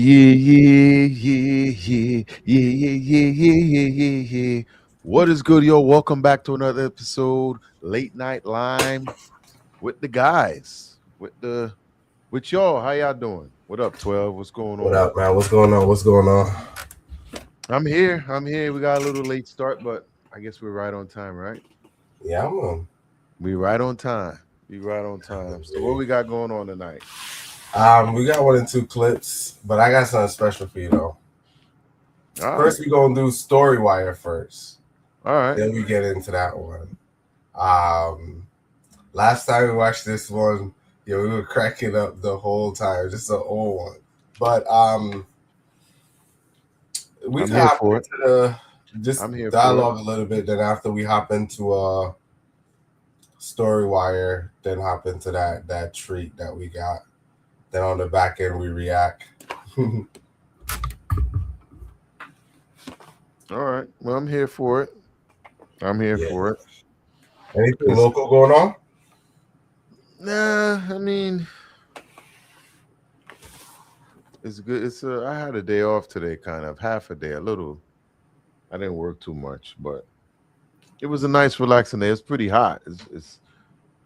Yeah. What is good, yo? Welcome back to another episode, Late Night Lime with the guys, with y'all. How y'all doing? What up, 12? What's going What on? up, man? What's going on? What's going on? I'm here. I'm here. We got a little late start, but I guess we're right on time, right? Yeah, I'm on. We right on time. We right on time. So what we got going on tonight? We got one and two clips, but I got something special for you though. All right. First, we gonna do Storywire first. All right. Then we get into that one. Um, Last time we watched this one, yeah, we were cracking up the whole time. Just an old one, but we I'm can here hop for it. into the just I'm here for it. dialogue a little bit. Then after we hop into Storywire, then hop into that treat that we got. Then on the back end, we react. All right. Well, I'm here for it. I'm here Yeah. for it. Anything local going on? Nah, I mean, it's good. I had a day off today, kind of half a day, a little. I didn't work too much, but it was a nice, relaxing day. It's pretty hot.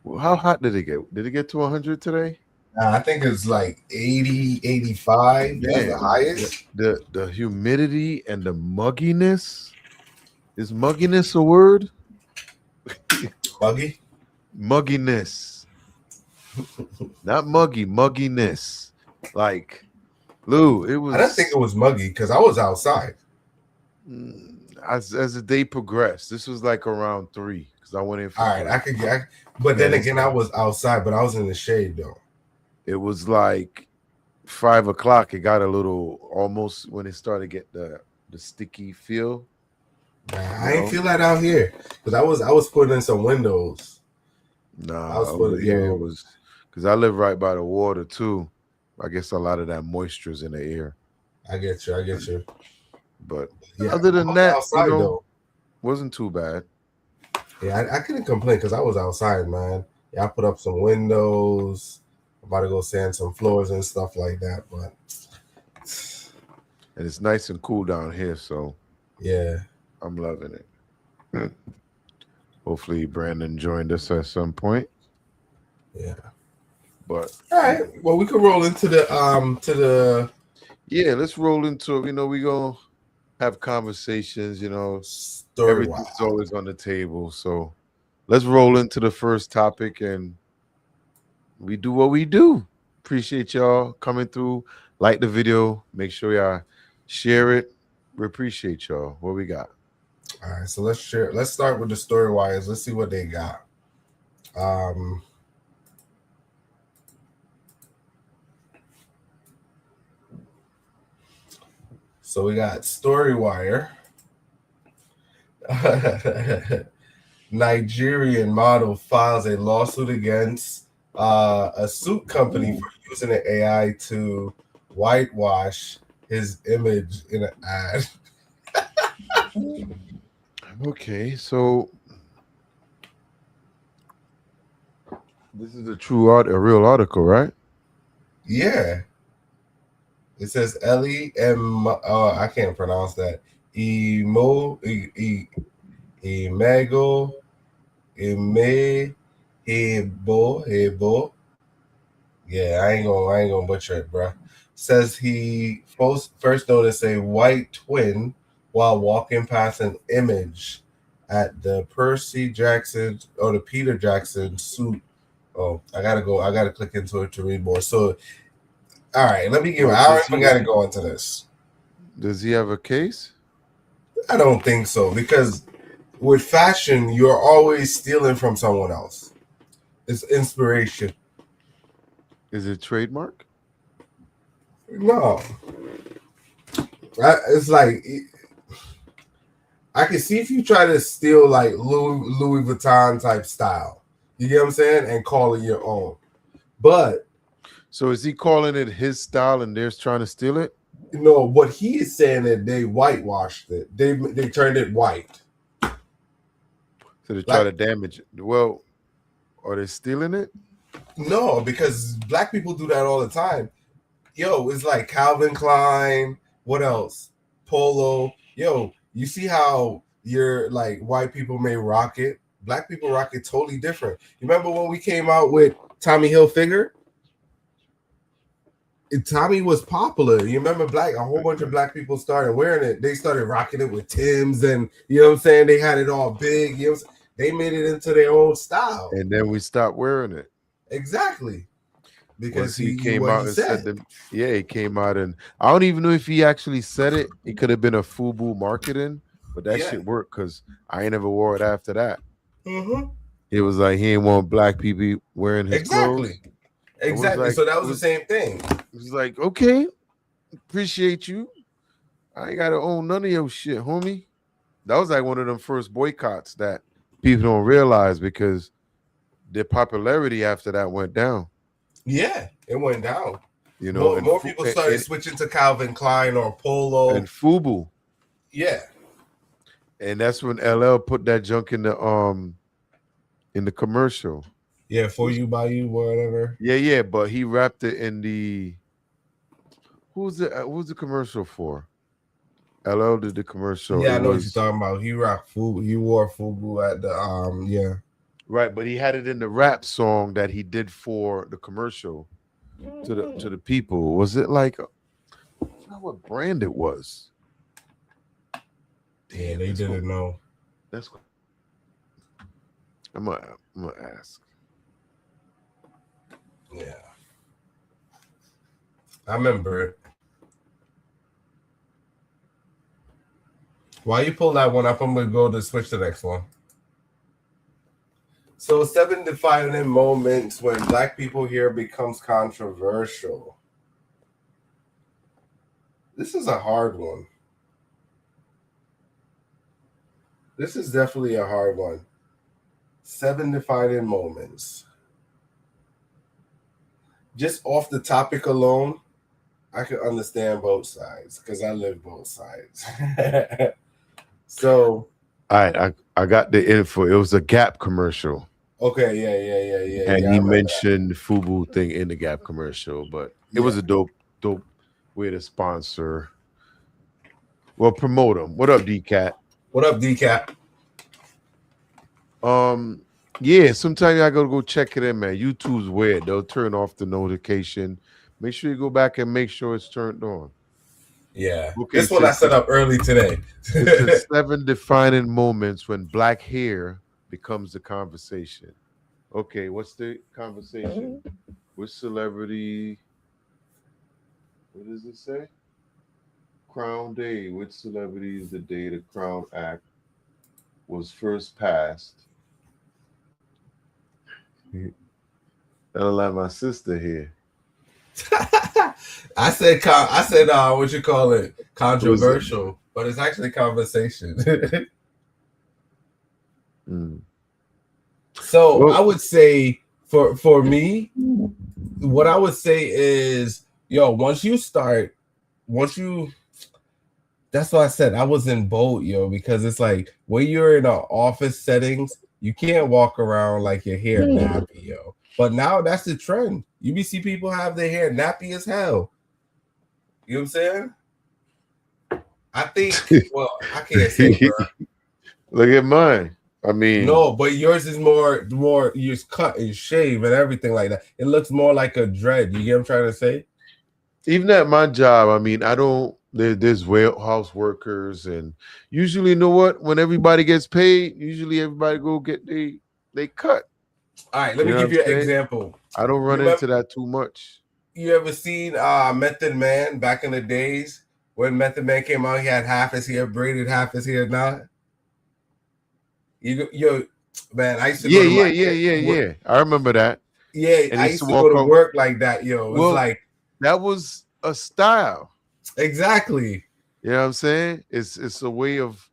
Well, how hot did it get? Did it get to 100 today? I think it's like 80, 85. That's the Man, highest. the humidity and the mugginess. Is mugginess a word? Buggy? Mugginess. Not muggy, mugginess. Like, Lou, it was. I didn't think it was muggy because I was outside. As the day progressed. This was like around 3 because I went in for. All right, I could get. But then again, I was outside, but I was in the shade though. It was like 5 o'clock. It got a little almost when it started to get the sticky feel. I ain't feel that out here because I was putting in some windows. Nah, over here it was because I live right by the water too. I guess a lot of that moisture's in the air. I get you. But yeah, other than that, outside, though. Wasn't too bad. Yeah, I couldn't complain because I was outside, man. Yeah, I put up some windows. I'm about to go sand some floors and stuff like that, but and it's nice and cool down here, so yeah, I'm loving it. Hopefully, Brandon joined us at some point. Yeah. But all right, well, we could roll into the yeah, let's roll into it. We gonna have conversations. Story Everything's always on the table, so let's roll into the first topic and we do what we do. Appreciate y'all coming through. Like the video. Make sure y'all share it. We appreciate y'all. What we got? All right, so let's share. Let's start with the story wires. Let's see what they got. So we got Storywire. Nigerian model files a lawsuit against a suit company for using an AI to whitewash his image in an ad. Okay, so this is a real article, right? Yeah. It says Ellie M. I can't pronounce that. Imego Hebo. Yeah, I ain't gonna butcher it, bro. Says he first noticed a white twin while walking past an image at the Percy Jackson or the Peter Jackson suit. Oh, I gotta click into it to read more. So all right, let me give. I don't even got to go into this. Does he have a case? I don't think so because with fashion, you're always stealing from someone else. It's inspiration. Is it trademark? No, it's like I can see if you try to steal like Louis Vuitton type style. You get what I'm saying, and call it your own. But so is he calling it his style and they're trying to steal it? No, what he is saying that they whitewashed it. They turned it white. So they try to damage it. Well, are they stealing it? No, because black people do that all the time. yo, it's like Calvin Klein. What else? Polo. Yo, you see how you're like white people may rock it? Black people rock it totally different. You remember when we came out with Tommy Hilfiger? Tommy was popular. You remember a whole bunch of black people started wearing it. They started rocking it with Tim's, and you know what I'm saying? They had it all big. You know, they made it into their own style. And then we stopped wearing it. Exactly. Because He came what out he and said. said that, yeah, he came out and I don't even know if he actually said it. It could have been a FUBU marketing, but that Yeah. shit worked because I ain't never wore it after that. Mm-hmm. It was like he didn't want black people wearing his clothes. Exactly. Like, So that was the same thing. It was like, okay, appreciate you. I ain't gotta own none of your shit, homie. That was like one of them first boycotts that people don't realize because their popularity after that went down. Yeah, it went down. You know, more people started switching to Calvin Klein or Polo and FUBU. Yeah, and that's when LL put that junk in the commercial. Yeah, for you, by you, whatever. Yeah, but he wrapped it in the. Who's the commercial for? LL did the commercial. Yeah, I know what you're talking about. He rocked FUBU. He wore FUBU at the yeah. Right, but he had it in the rap song that he did for the commercial to the people. Was it like I forgot what brand it was? Yeah, they didn't know. That's what I'm gonna ask. Yeah, I remember it. While you pull that one up, I'm gonna go to switch to the next one. So 7 defining moments when black people here becomes controversial. This is a hard one. This is definitely a hard one. 7 defining moments. Just off the topic alone, I can understand both sides because I live both sides. So, all right, I got the info. It was a Gap commercial. Okay, yeah. And he mentioned the FUBU thing in the Gap commercial, but it was a dope way to sponsor. Well, promote them. What up, DCat? What up, DCat? Yeah, sometimes I gotta go check it in, man. YouTube's weird. They'll turn off the notification. Make sure you go back and make sure it's turned on. Yeah. Okay, this one I set up early today. It's the 7 defining moments when black hair becomes the conversation. Okay, what's the conversation? Which celebrity? What does it say? Crown Day. Which celebrity is the day the Crown Act was first passed? I don't like my sister here. I said what you call it? Controversial, but it's actually conversation. So well, I would say for me, what I would say is, that's why I said I was in bold, because it's like when you're in an office settings, you can't walk around like your hair nappy, But now that's the trend. You see people have their hair nappy as hell. You know what I'm saying? I think, well, I can't say, bro. Look at mine. I mean, no, but yours is more you just cut and shave and everything like that. It looks more like a dread. You get what I'm trying to say? Even at my job, I mean, there's warehouse workers, and usually, you know what? When everybody gets paid, usually everybody go get they cut. All right, let me give you an example. I don't run into that too much. You ever seen Method Man back in the days when Method Man came out? He had half his hair braided, half his hair not. You man, I used to yeah. I remember that. Yeah, and I used to go to work like that, It was like that was a style. Exactly. You know what I'm saying? It's a way of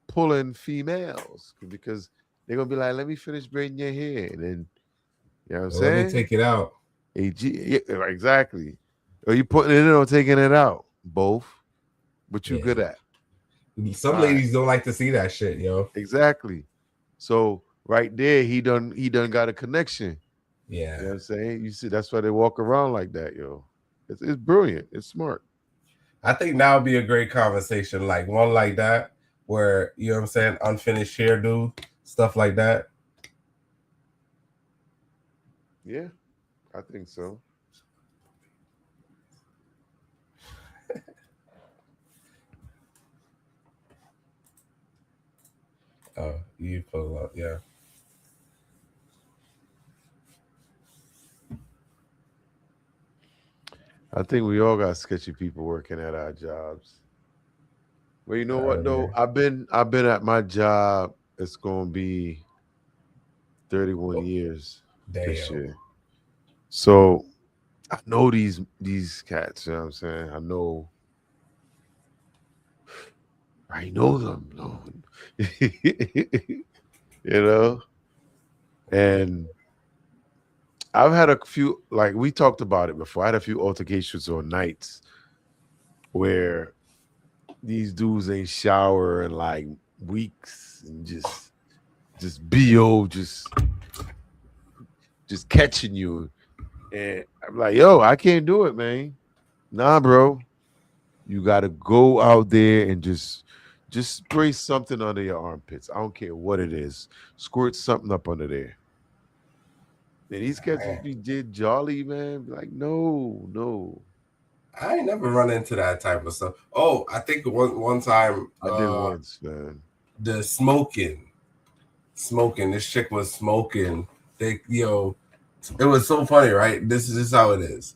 pulling females because they're gonna be like, let me finish braiding your hair, and then you know what I'm saying? Let me take it out. Yeah, exactly. Are you putting it in or taking it out? Both. What you good at? Some ladies don't like to see that shit, Exactly. So right there, he done got a connection. Yeah. You know what I'm saying? You see, that's why they walk around like that, It's brilliant. It's smart. I think that would be a great conversation, like one like that, where you know what I'm saying, unfinished hairdo, stuff like that. Yeah, I think so. Oh, you pull up, yeah. I think we all got sketchy people working at our jobs. Well, you know what Yeah. though? I've been at my job. It's gonna be 31 Oh, years this damn. year. So I know these cats, you know what I'm saying? I know them, Lord. you know? And I've had a few, like we talked about it before. I had a few altercations on nights where these dudes ain't shower in like weeks and just bo just catching you. And I'm like, yo, I can't do it, man. Nah, bro. You gotta go out there and just spray something under your armpits. I don't care what it is. Squirt something up under there. And these cats just Man, be did jolly, man. Be like, no, no. I ain't never run into that type of stuff. Oh, I think one time, I did once, man. the smoking. This chick was smoking. They, it was so funny, right? This is just how it is.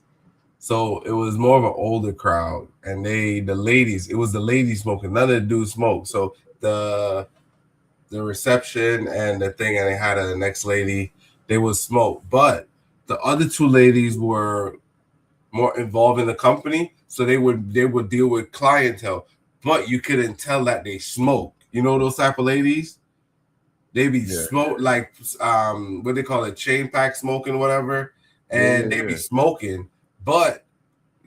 So it was more of an older crowd, and the ladies, it was the ladies smoking. None of the dudes smoked. So the the reception and the thing, and they had a next lady, they would smoke. But the other two ladies were more involved in the company, so they would deal with clientele. But you couldn't tell that they smoke. You know those type of ladies? They be Yeah, smoke like what they call it, chain pack smoking, whatever, yeah, and yeah, they be yeah. smoking, but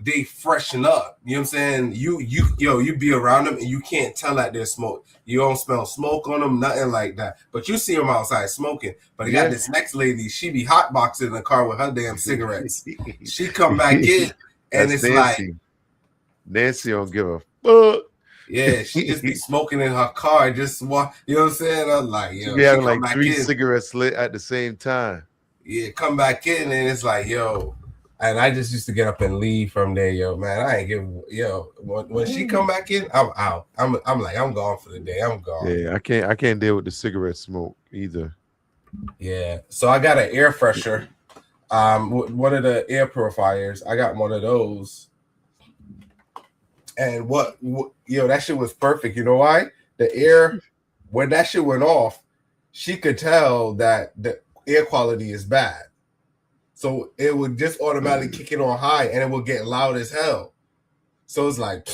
they freshen up. You know what I'm saying? You be around them and you can't tell that they're smoke. You don't smell smoke on them, nothing like that. But you see them outside smoking. But I got Yeah. this next lady, she be hotboxing in the car with her damn cigarettes. She come back in and That's it's like, Nancy. Nancy don't give a fuck. yeah, she just be smoking in her car, just walk. You know what I'm saying? I'm like, She yo, be she having come like back three in. cigarettes lit at the same time. Yeah, come back in and it's like, yo. And I just used to get up and leave from there, yo, man. I ain't give, yo. When she come back in, I'm out. I'm like, I'm gone for the day. I'm gone. Yeah, I can't deal with the cigarette smoke either. Yeah. So I got an air fresher. One of the air purifiers. I got one of those. And yo, that shit was perfect. You know why? The air, when that shit went off, she could tell that the air quality is bad. So it would just automatically kick it on high and it would get loud as hell. So it's like,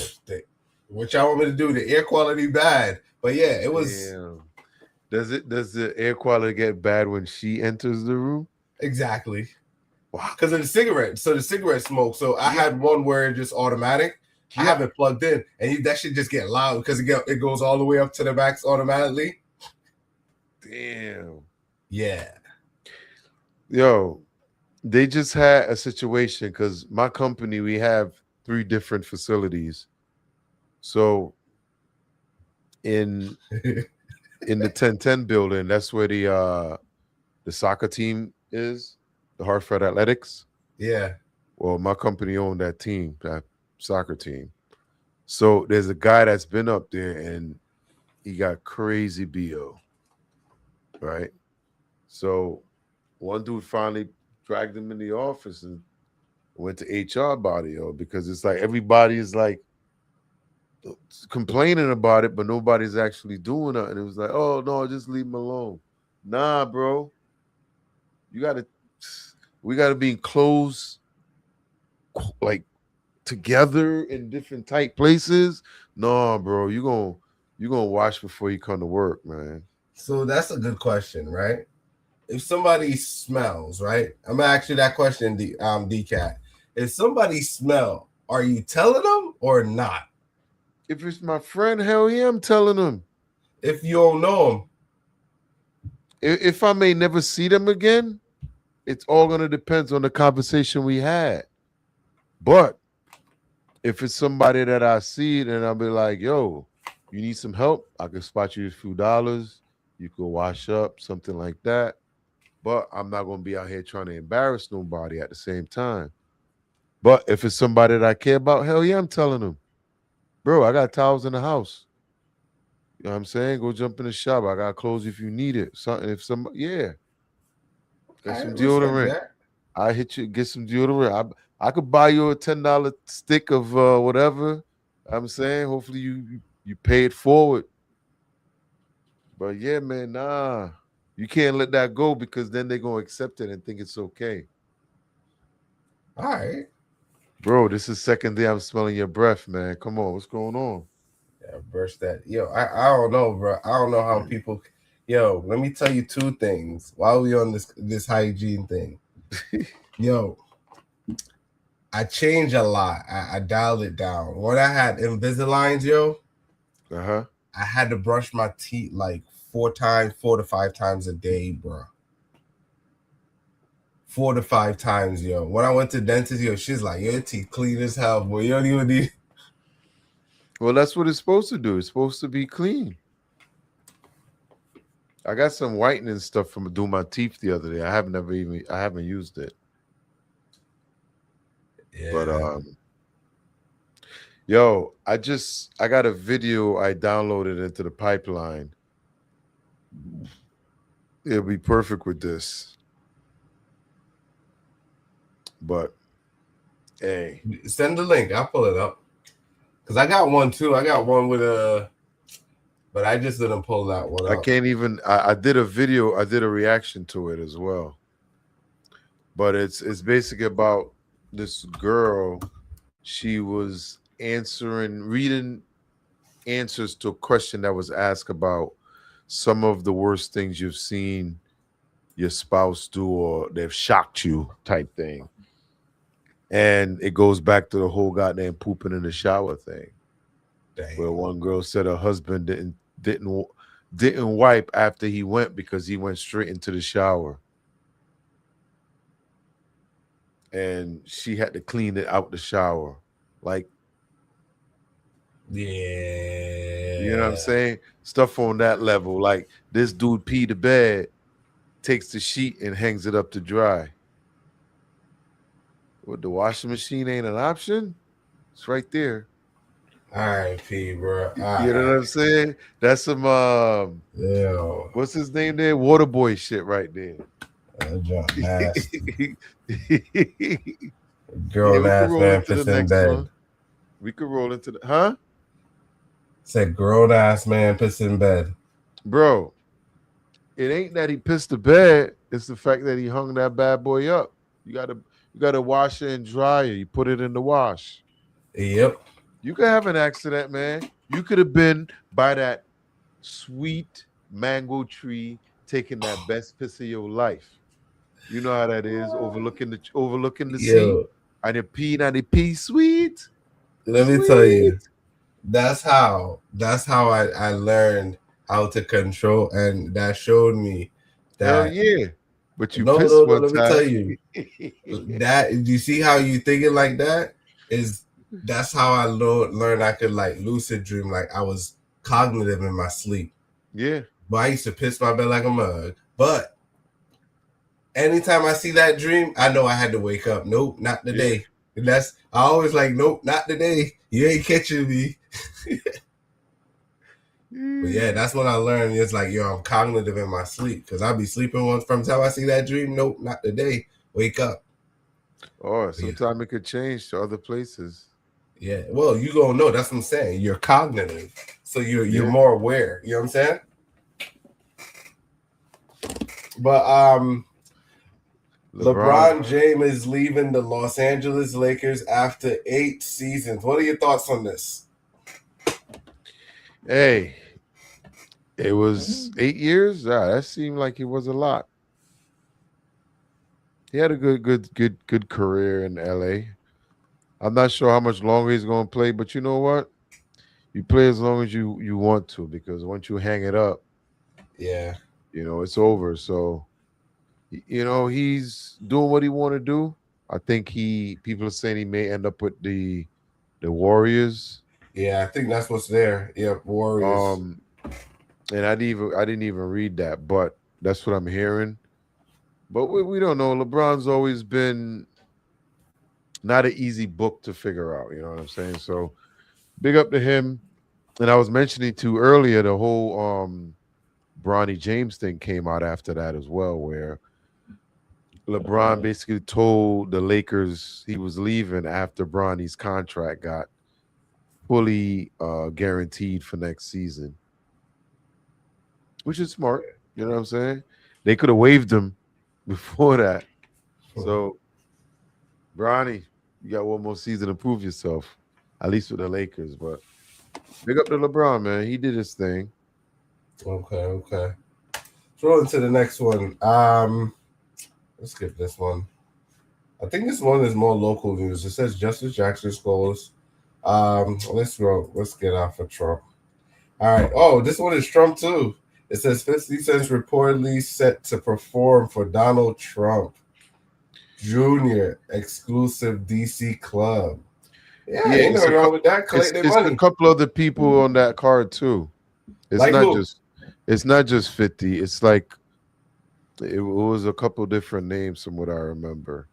what y'all want me to do? The air quality bad. But yeah, it was Damn. Does the air quality get bad when she enters the room? exactly Wow. because of the cigarette. So the cigarette smoke. So I Yeah. had one where it's just automatic. I Yeah. have it plugged in, and that should just get loud because it goes all the way up to the max automatically. Damn. Yeah. Yo, they just had a situation because my company, we have 3 different facilities. So in in the 1010 building, that's where the soccer team is, the Hartford Athletics. Yeah. Well, my company owned that team, that soccer team. So there's a guy that's been up there and he got crazy BO, right? So one dude finally dragged him in the office and went to HR about it, yo, because it's like everybody is like complaining about it, but nobody's actually doing it. And it was like, oh no, just leave him alone. Nah, bro. You gotta we gotta be close, like together in different tight places. No, bro, you gonna watch before you come to work, man. So that's a good question, right? If somebody smells, right? I'm gonna ask you that question, DCat. If somebody smell, are you telling them or not? If it's my friend, hell yeah, I'm telling them. If you don't know them, If I may never see them again, it's all gonna depend on the conversation we had. But if it's somebody that I see, then I'll be like, yo, you need some help? I can spot you a few dollars. You could wash up, something like that. But I'm not gonna be out here trying to embarrass nobody at the same time. But if it's somebody that I care about, hell yeah, I'm telling them, bro, I got towels in the house. You know what I'm saying? Go jump in the shop. I got clothes if you need it. Something if some yeah. Get I some respect deodorant. that. I hit you, get some deodorant. I could buy you a $10 stick of whatever. I'm saying, hopefully you pay it forward. But yeah, man, nah. You can't let that go because then they're gonna accept it and think it's okay. All right. Bro, this is second day I'm smelling your breath, man. Come on, what's going on? Yeah, burst that. Yo, I don't know, bro. I don't know how people. Yo, let me tell you two things while we on this hygiene thing. Yo, I changed a lot. I dialed it down. When I had Invisaligns, yo, Uh-huh. I had to brush my teeth like 4 to 5 times a day, bro. 4 to 5 times, yo. When I went to dentist, yo, she's like, your teeth clean as hell, boy. You don't even need. Well, that's what it's supposed to do. It's supposed to be clean. I got some whitening stuff from doing my teeth the other day. I haven't used it. Yeah. But yo, I got a video I downloaded into the pipeline. It'll be perfect with this. But hey, Send the link. I'll pull it up. Because I got one too. I got one with a. But I just didn't pull that one I up. can't even I did a video, I did a reaction to it as well. But it's basically about this girl. She was reading answers to a question that was asked about some of the worst things you've seen your spouse do or they've shocked you type thing. And it goes back to the whole goddamn pooping in the shower thing. Dang. Where one girl said her husband didn't wipe after he went because he went straight into the shower. And she had to clean it out the shower. Like, Yeah. you know what I'm saying? Stuff on that level. Like this dude peed the bed, takes the sheet and hangs it up to dry. What, the washing machine ain't an option? It's right there. R.I.P., bro. You know what I'm saying? That's some Yo. what's his name there? Waterboy shit right there. Nasty. Yeah, Grown we could ass roll man into the piss in next bed. one. We could roll into the Said grown ass man piss in bed. Bro, it ain't that he pissed the bed. It's the fact that he hung that bad boy up. You gotta wash it and dry it. You put it in the wash. Yep. You could have an accident, man. You could have been by that sweet mango tree taking that best piss of your life. You know how that is, overlooking the sea. Yo, And the pea sweet. let me Sweet. tell you, that's how I learned how to control, and that showed me Hell that yeah. But you no, pissed one let me time. tell you. That you see how you thinking like that is that's how I learned I could like lucid dream, like I was cognitive in my sleep. Yeah. But I used to piss my bed like a mug. But anytime I see that dream, I know I had to wake up. Nope, not today. And that's I always like, nope, not today. You ain't catching me. But yeah, that's when I learned. It's like, yo, I'm cognitive in my sleep because I'll be sleeping once from the time I see that dream. Nope, not today. Wake up. Or sometimes it could change to other places. Yeah. Well, you gonna know. That's what I'm saying. You're cognitive, so you're more aware. You know what I'm saying? But LeBron James is leaving the Los Angeles Lakers after 8 seasons. What are your thoughts on this? Hey, it was 8 years. That seemed like it was a lot. He had a good career in LA. I'm not sure how much longer he's going to play, but you know what? You play as long as you want to, because once you hang it up, yeah, it's over. So, he's doing what he want to do. I think people are saying he may end up with the Warriors. Yeah, I think that's what's there. Yeah, Warriors. Um, and I didn't even read that, but that's what I'm hearing. But we don't know. LeBron's always been not an easy book to figure out. You know what I'm saying? So big up to him. And I was mentioning to earlier the whole Bronny James thing came out after that as well, where LeBron basically told the Lakers he was leaving after Bronny's contract got fully guaranteed for next season, which is smart. You know what I'm saying? They could have waived him before that. So, Bronny, you got one more season to prove yourself, at least with the Lakers. But big up to LeBron, man. He did his thing. Okay. Let's roll into the next one. Let's skip this one. I think this one is more local news. It says Justice Jackson scores. Let's roll. Let's get off of Trump. All right. Oh, this one is Trump too. It says 50 Cent's reportedly set to perform for Donald Trump Jr. exclusive DC club. Yeah, ain't nothing wrong with that. Collect their It's money. a couple other people on that card too. It's Like not who? just 50. It's like it was a couple different names from what I remember.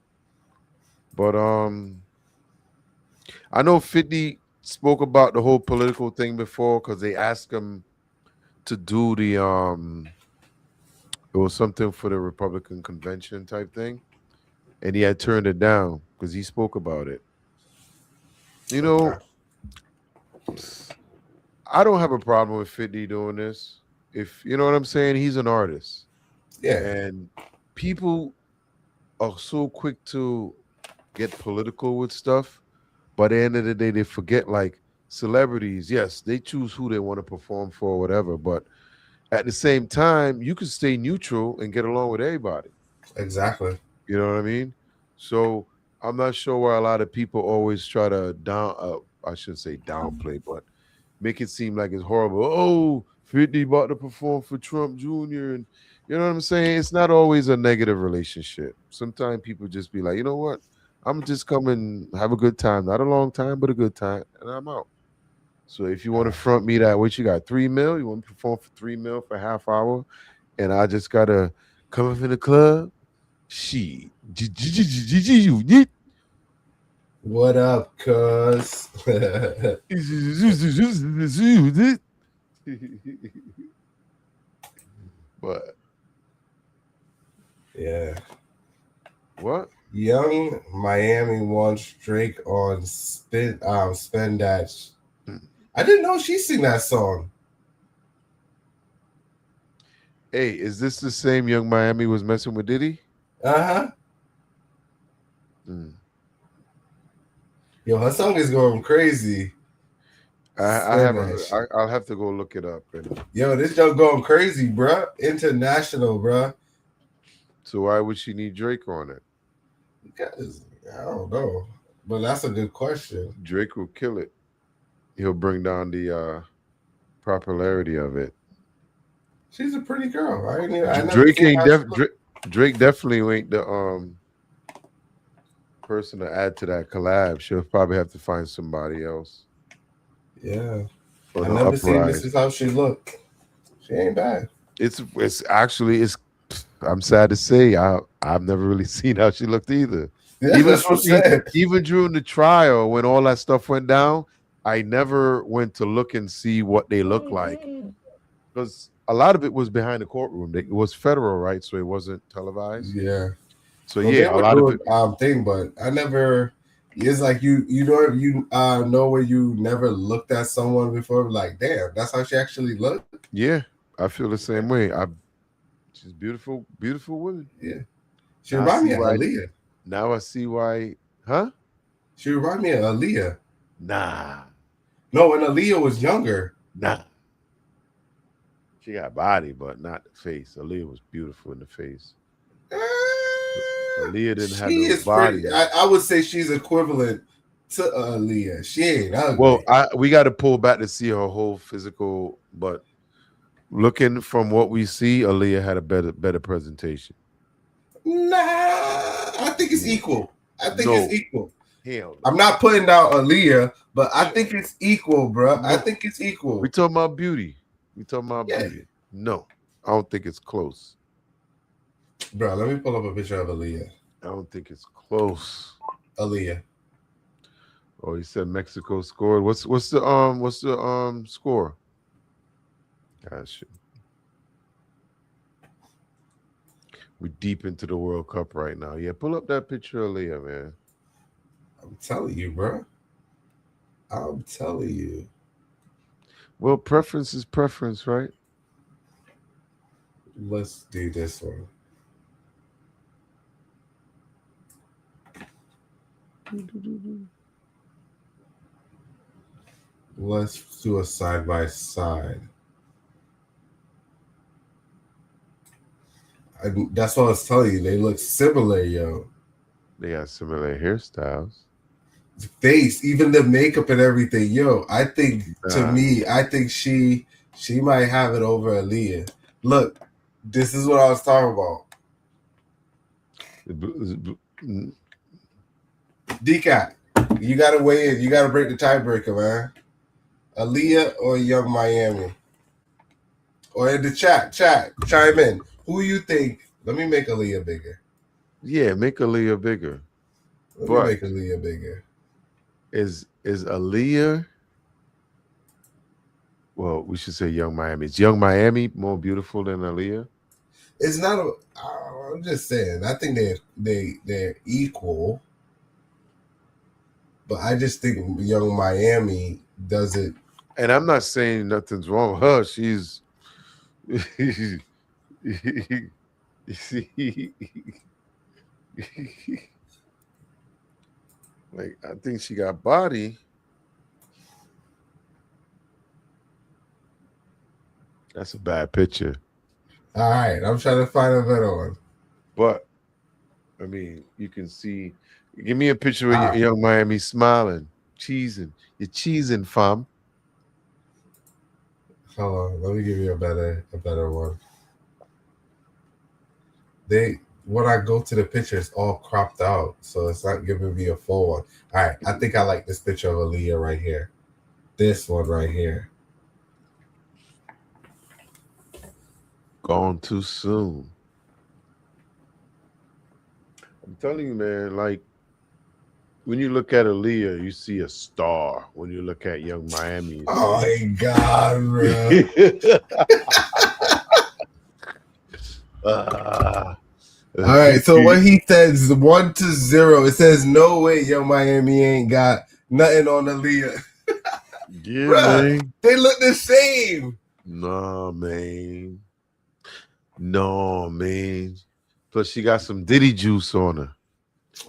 But I know 50 spoke about the whole political thing before because they asked him to do the it was something for the Republican convention type thing, and he had turned it down because he spoke about it. You know, I don't have a problem with 50 doing this. If you know what I'm saying, he's an artist. Yeah, And people are so quick to get political with stuff. By the end of the day, they forget like celebrities, yes, they choose who they want to perform for or whatever. But at the same time, you can stay neutral and get along with everybody. exactly. You know what I mean? So I'm not sure why a lot of people always try to I shouldn't say downplay, but make it seem like it's horrible. Oh, 50 about to perform for Trump Jr. And you know what I'm saying? It's not always a negative relationship. Sometimes people just be like, you know what? I'm just coming, have a good time. Not a long time, but a good time. And I'm out. So if you want to front me that, what you got? 3 mil? You want to perform for 3 mil for a half hour? And I just gotta come up in the club? She. What up, cuz? But Yeah. what? Young Miami wants Drake on Spin Dash. I didn't know she sing that song. Hey, is this the same Young Miami was messing with Diddy? Uh-huh. Mm. Yo, her song is going crazy. I haven't. I'll have to go look it up. Yo, this joke going crazy, bruh. International, bruh. So why would she need Drake on it? Because I don't know. But that's a good question. Drake will kill it. He'll bring down the popularity of it. She's a pretty girl. I never Drake seen ain't how she look. Drake definitely ain't the person to add to that collab. She'll probably have to find somebody else. Yeah. For I the never seen uprise. this is how she look. She ain't bad. It's actually I'm sad to say I've never really seen how she looked either. Yeah, that's what I'm saying. Even during the trial when all that stuff went down, I never went to look and see what they look like because a lot of it was behind the courtroom. It was federal, right? So it wasn't televised. Yeah. So Well, yeah, they a were lot of doing it. thing, but I never. It's like you know where you never looked at someone before. Like, damn, that's how she actually looked. Yeah, I feel the same way. She's beautiful, beautiful woman. Yeah, she Now I remind see me of why. Aaliyah. Now I see why. Huh? She remind me of Aaliyah. Nah, No, when Aaliyah was younger. nah. She got body, but not the face. Aaliyah was beautiful in the face. Aaliyah didn't have She no is pretty. body. I would say she's equivalent to Aaliyah. She ain't ugly. Well, we got to pull back to see her whole physical, but looking from what we see, Aaliyah had a better presentation. Nah, I think it's equal. I think No. it's equal. Hell no. I'm not putting down Aaliyah, but I think it's equal, bro. I No. think it's equal. We talking about beauty. We talking about Yeah. beauty. No, I don't think it's close. Bro, let me pull up a picture of Aaliyah. I don't think it's close. Aaliyah. Oh, he said Mexico scored. What's the score? Gosh. We deep into the World Cup right now. Yeah, pull up that picture of Leah, man. I'm telling you, bro. I'm telling you. Well, preference is preference, right? Let's do this one. Let's do a side by side. That's what I was telling you. They look similar, yo. They got similar hairstyles. Face, even the makeup and everything, yo. I think to me, I think she might have it over Aaliyah. Look, this is what I was talking about. DCAT, you gotta weigh in. You gotta break the tiebreaker, man. Aaliyah or Young Miami? Or in the chat, chime in. Who you think? Let me make Aaliyah bigger. Yeah, make Aaliyah bigger. Let me make Aaliyah bigger. Is Aaliyah? Well, we should say Young Miami. Is Young Miami more beautiful than Aaliyah? It's not. I'm just saying. I think they're equal, but I just think Young Miami does it. And I'm not saying nothing's wrong with her. She's like, I think she got body. That's a bad picture. All right, I'm trying to find a better one. But I mean, you can see. Give me a picture of Young Miami smiling, cheesing. You're cheesing, fam. Hold on, let me give you a better one. When I go to the picture, it's all cropped out, so it's not giving me a full one. All right, I think I like this picture of Aaliyah right here. This one right here. Gone too soon. I'm telling you, man, like when you look at Aaliyah, you see a star. When you look at Young Miami, oh my God, bro. All right, so what he says 1-0. It says no way Young Miami ain't got nothing on Aaliyah. Yeah, bruh, man. They look the same. No, man. No, man. Plus, she got some Diddy juice on her.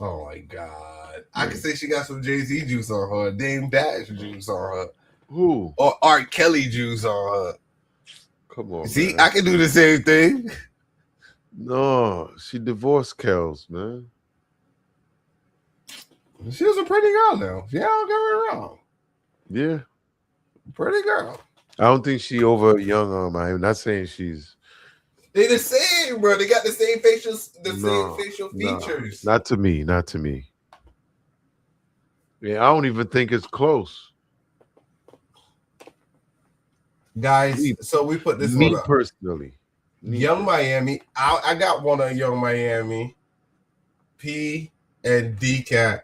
Oh my God. I can say she got some Jay-Z juice on her, Dame Dash juice on her. Who? Or R. Kelly juice on her. Come on. See, man. I can do the same thing. No, she divorced Kels, man. She was a pretty girl now. Yeah, don't get me wrong. Yeah. Pretty girl. I don't think she over Young. I'm not saying she's. They the same, bro. They got the same facial features. Not to me. Not to me. Yeah, I don't even think it's close. Guys, so we put this me one up. Personally. Young Miami. I got one on Young Miami. P and DCAT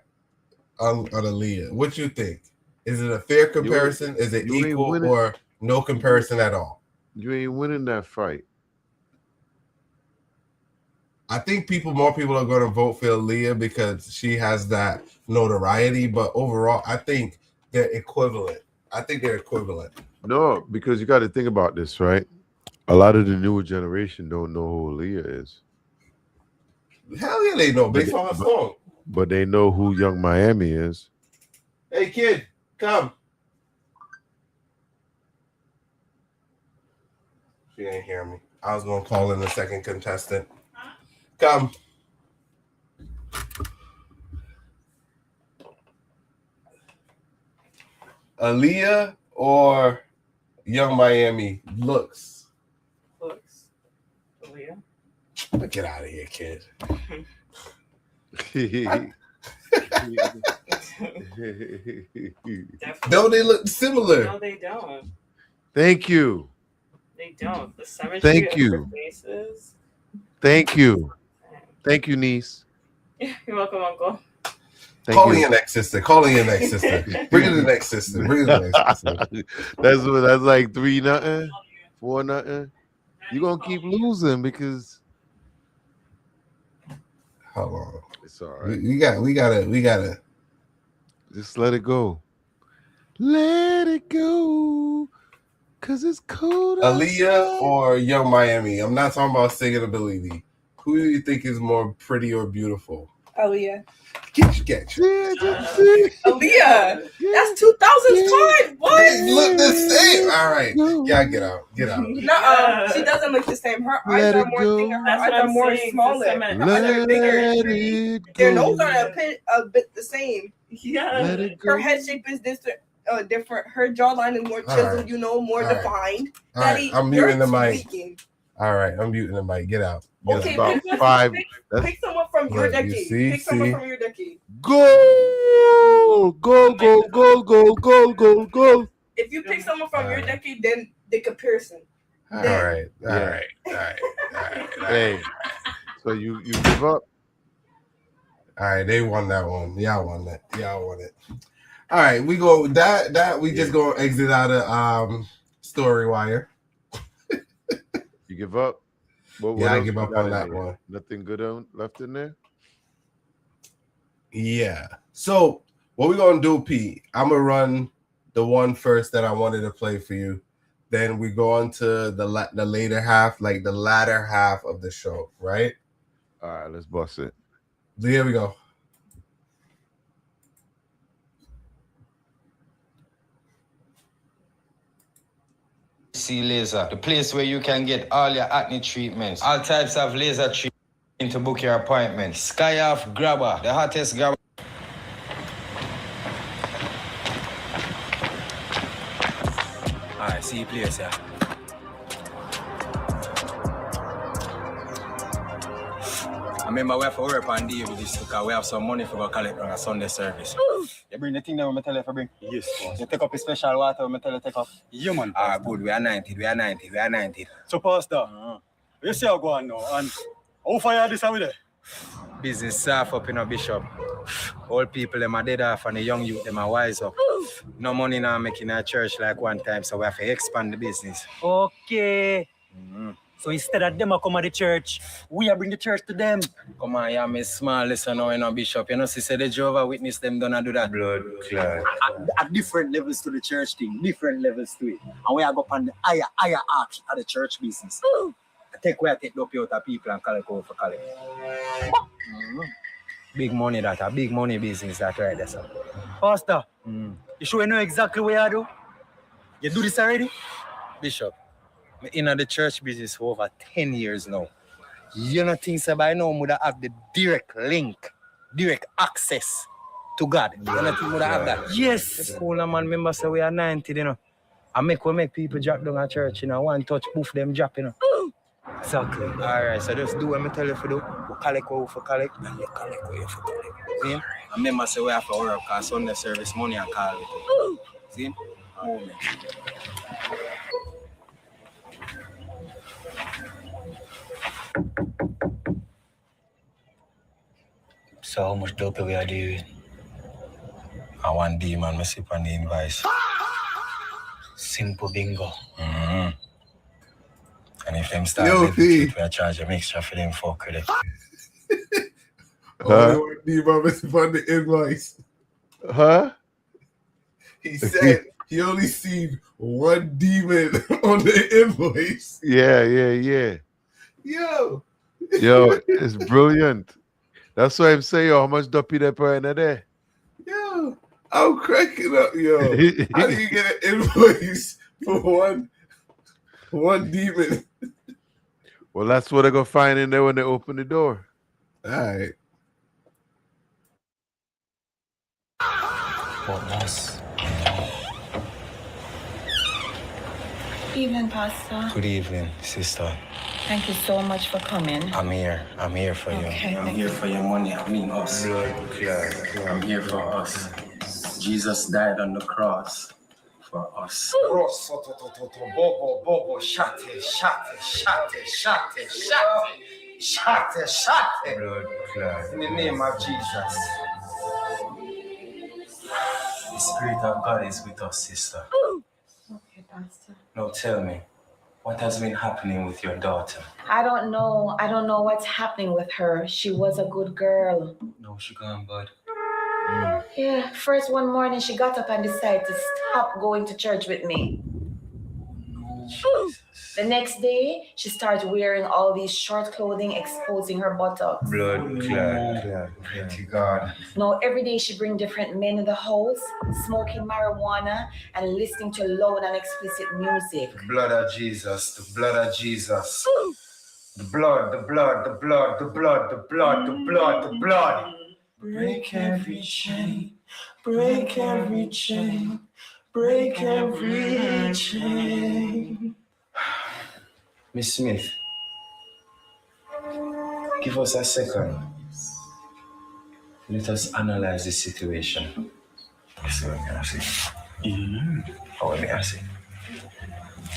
on Aaliyah. What you think? Is it a fair comparison? Is it equal or no comparison at all? You ain't winning that fight. I think more people are going to vote for Aaliyah because she has that notoriety. But overall, I think they're equivalent. No, because you got to think about this, right? A lot of the newer generation don't know who Aaliyah is. Hell yeah, they know based on her song. But they know who Young Miami is. Hey, kid, come. She ain't hear me. I was going to call in the second contestant. Come. Aaliyah or Young Miami? Looks. Aaliyah. Get out of here, kid. Don't they look similar? No, they don't. Thank you. They don't. The symmetry Thank of you. their faces. Thank you. Thank you, niece. You're welcome, Uncle. Thank Calling you. your next sister. Calling your next sister. Bring it to the next sister. Bring it to the next sister. That's like 3-0, 4-0. You're gonna keep losing because Hold on. it's all right. We gotta. Just let it go. Let it go. Cause it's cold. Aaliyah outside. or Young Miami? I'm not talking about singing ability. Who do you think is more pretty or beautiful? Aaliyah. Get you. Aaliyah. That's 2000s time. What? They look the same. All right. Yeah, get out. Get out. Nuh-uh. She doesn't look the same. Her eyes Let are it more go. thicker. Her That's eyes what are I'm more saying, smaller. the Her cement. eyes are bigger. Let it Their go. nose are a bit the same. Yeah. Let it go. Her head shape is different. Her jawline is more All chiseled, right. more All right. defined. All right. Daddy, I'm you're muting the mic. tweaking. All right. I'm muting the mic. Get out. Get Okay, out. About 5. pick someone from your Look, you decade. see? Pick someone from your decade. Go! Go, go, go, go, go, go, go. If you pick someone from your Alright. decade, then the comparison. All Then- right. All Yeah. right. All right. All right. Hey. So you give up? All right, they won that one. Y'all won that. Y'all won it. All right, we go that we just gonna exit out of Story Wire. You give up? What Yeah, I else give you up got on in that there? one. Nothing good left in there? Yeah. So what we gonna do, Pete? I'm gonna run the one first that I wanted to play for you. Then we go on to the later half, like the latter half of the show, right? All right, let's bust it. So here we go. See Laser, the place where you can get all your acne treatments, all types of laser treatment to book your appointment. Sky Off Grabber, the hottest grabber. Alright, see you place, yeah. I remember we have to work on deal with this because we have some money for go collect on a Sunday service. You bring the thing that we tell you to bring? Yes, boss. You take up a special water we tell you to take up? Yeah, man. Ah, good. We are 90. So, Pastor, you see how go on now, and how far this are we there? Business staff up in a bishop. Old people them are dead off and the young youth them are wise up. No money now making a church like one time, so we have to expand the business. Okay. So instead of them come to the church, we are bring the church to them. Come on, yeah, me small listen now in a bishop. You know, see, say the Jehovah Witness them don't do that. Blood clot. At different levels to the church thing, different levels to it. And we are go on the higher arch of the church business. I take where I take the up out of people and collect over for collect. Big money that, a big money business that right there, sir. Pastor, you sure you know exactly what you do? You do this already? Bishop, I'm in the church business for over 10 years now. You know things about now would have the direct link, direct access to God. You know things would have that. Yes. It's cool, man. Remember, say we are 90, you know. We make people drop down at church, you know. One touch, poof, them drop, you know. Exactly. All right, so just do what I tell you to do. We collect what we for collect, and you collect what you for collect. See? And remember, say we have to work, because Sunday service money and call it. See? Moment. So how much dope we are doing? I want demon, I sip on the invoice. Simple bingo. And if them start Yo, with P. it, we charge them extra for them fuck with it. Oh, on the invoice. Huh? He said he only seen one demon on the invoice. Yeah. Yo. Yo, it's brilliant. That's why I'm saying, yo, how much duppy they put in there? Yo. I'm cracking up, yo. How do you get an invoice for one demon? Well, that's what they're gonna find in there when they open the door. All right. What boss? Evening, Pastor. Good evening, sister. Thank you so much for coming. I'm here for Okay, you. I'm thank here you. for your money. I mean us. I'm here for us. Jesus died on the cross for us. Bobo, shate. Blood clot. In the name of Jesus. The Spirit of God is with us, sister. Okay, Pastor. Now tell me, what has been happening with your daughter? I don't know what's happening with her. She was a good girl. No, she gone bad. Yeah, first one morning she got up and decided to stop going to church with me. Jesus. The next day, she started wearing all these short clothing exposing her buttocks. Blood clot. Mighty God. Now, every day she bring different men in the house, smoking marijuana and listening to loud and explicit music. The blood of Jesus. The blood of Jesus. The blood. Break every chain. Break every chain. Break every chain. Miss Smith, give us a second. Let us analyze the situation. See what I see. How may I see?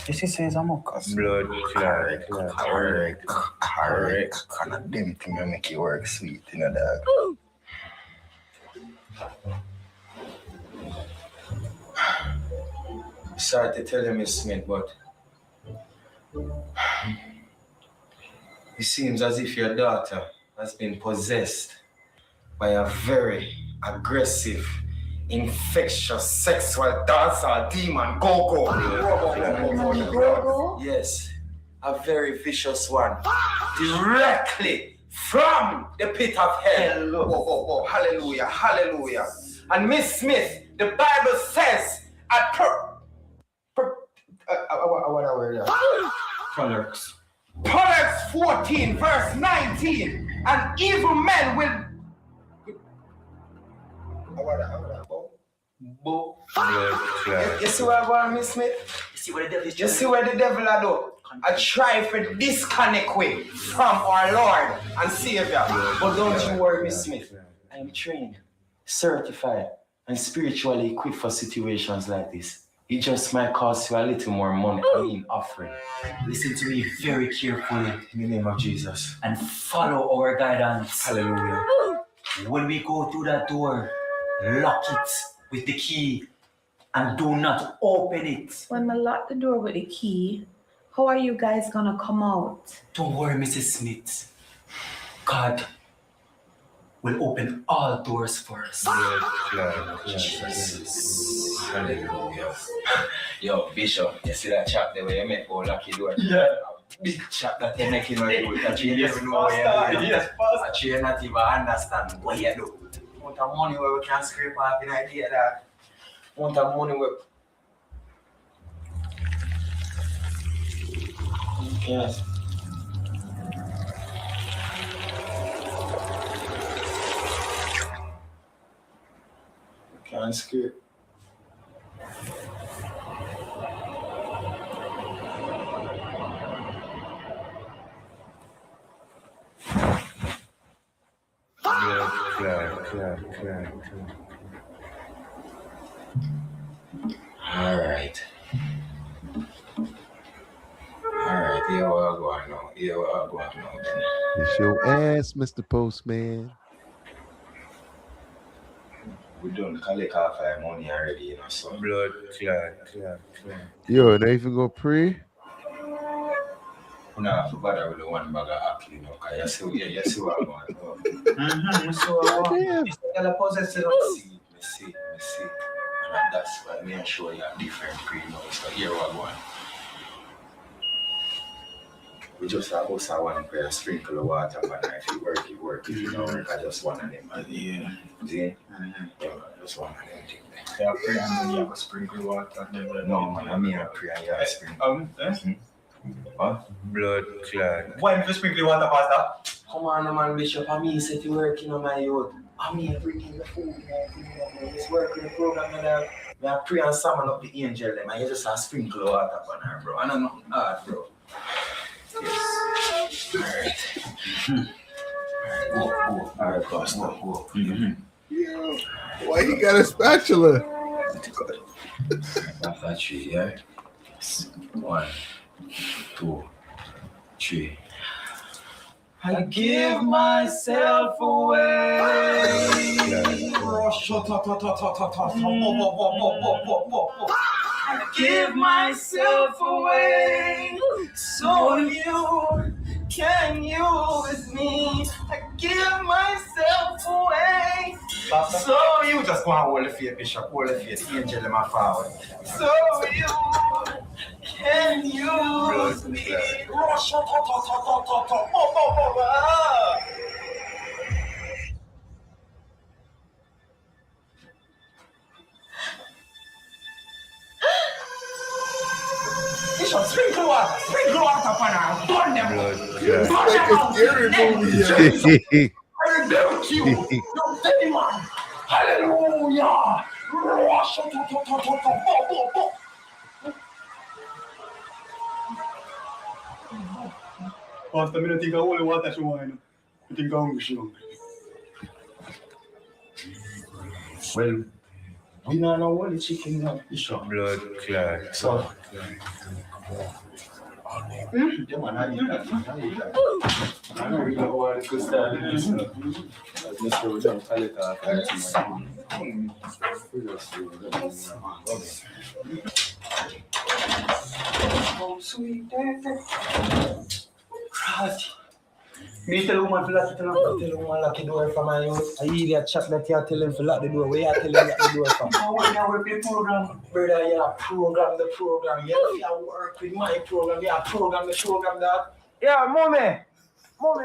This says I'm okay. Blood clot. Correct. Kind of them thing that make you work sweet, you know, dog. Sorry to tell you, Miss Smith, but it seems as if your daughter has been possessed by a very aggressive, infectious, sexual dancer demon, Go-Go. Go-Go? Yes, a very vicious one. Directly from the pit of hell. Oh, hallelujah. And Miss Smith, the Bible says at Proverbs 14, verse 19, and evil men will. You see what I'm going, Miss Smith? You see where the devil are do? I try to disconnect we from our Lord and Savior. But don't you worry, Miss Smith. I am trained, certified, and spiritually equipped for situations like this. It just might cost you a little more money, offering. Listen to me very carefully In the name of Jesus. and follow our guidance. Hallelujah. When we go through that door, lock it with the key and do not open it. When I lock the door with the key, how are you guys gonna come out? Don't worry, Mrs. Smith. God will open all doors for us. Jesus. Hallelujah. Yo, Bishop, you see that chap there where you make for lucky door? Yeah. Big chap that you make him do it. That you never know what you do. That you not even understand what you do. Want of money where we can scrape off an idea that. Want of money where. Yes. Can't scrape. All right, here we are going now. It's your ass, Mr. Postman. We done collect half our money already, you know, so. Blood clot. Yo, not even go pray? We don't have to bother with the one bag of apple, you know, because you see what I'm going to do. Damn. Me see. And that's why me and show you a different cream now. So here we are going. We just have us a one prayer, sprinkle the water, and if it work, it work. If it don't work, I just one of them. Yeah. See? Yeah, just one of them things. Yeah, pray and then you have to sprinkle water. No, man, I mean I pray and you have to sprinkle. What? Blood clot. Why if you sprinkle water, Pastor? Come on, man, Bishop. I mean, set you working on my youth. I mean, bringing the food. It's working the program and I pray and summon up the angel them and you just sprinkle water on her, bro. I know nothing hard, bro. Yes. Alright. Alright, Pastor. Yo, why he got a spatula? After 3, yeah? Yes. 1, 2, 3. I give myself away. I give myself away so you can use me. I give myself away. So you just go and hold the faith, Bishop, hold the faith, angel in my father. So you can use me. Bishop, sprinkle water upon her. Burn them. It's like a scary movie. Yeah. I rebuke you, you demon. Hallelujah. Pastor, I don't think I only want that wine. I think I'm hungry. Well, we don't know what the chicken is, Bishop. Blood clot. So, me tell woman to lock it up. Tell woman lock the door from my house. I hear that chat that you tell him to lock the door. Where you tell him lock the door from? I want to work the program. Brother, you program the program. You work with my program. You program the program that. Yeah, mommy,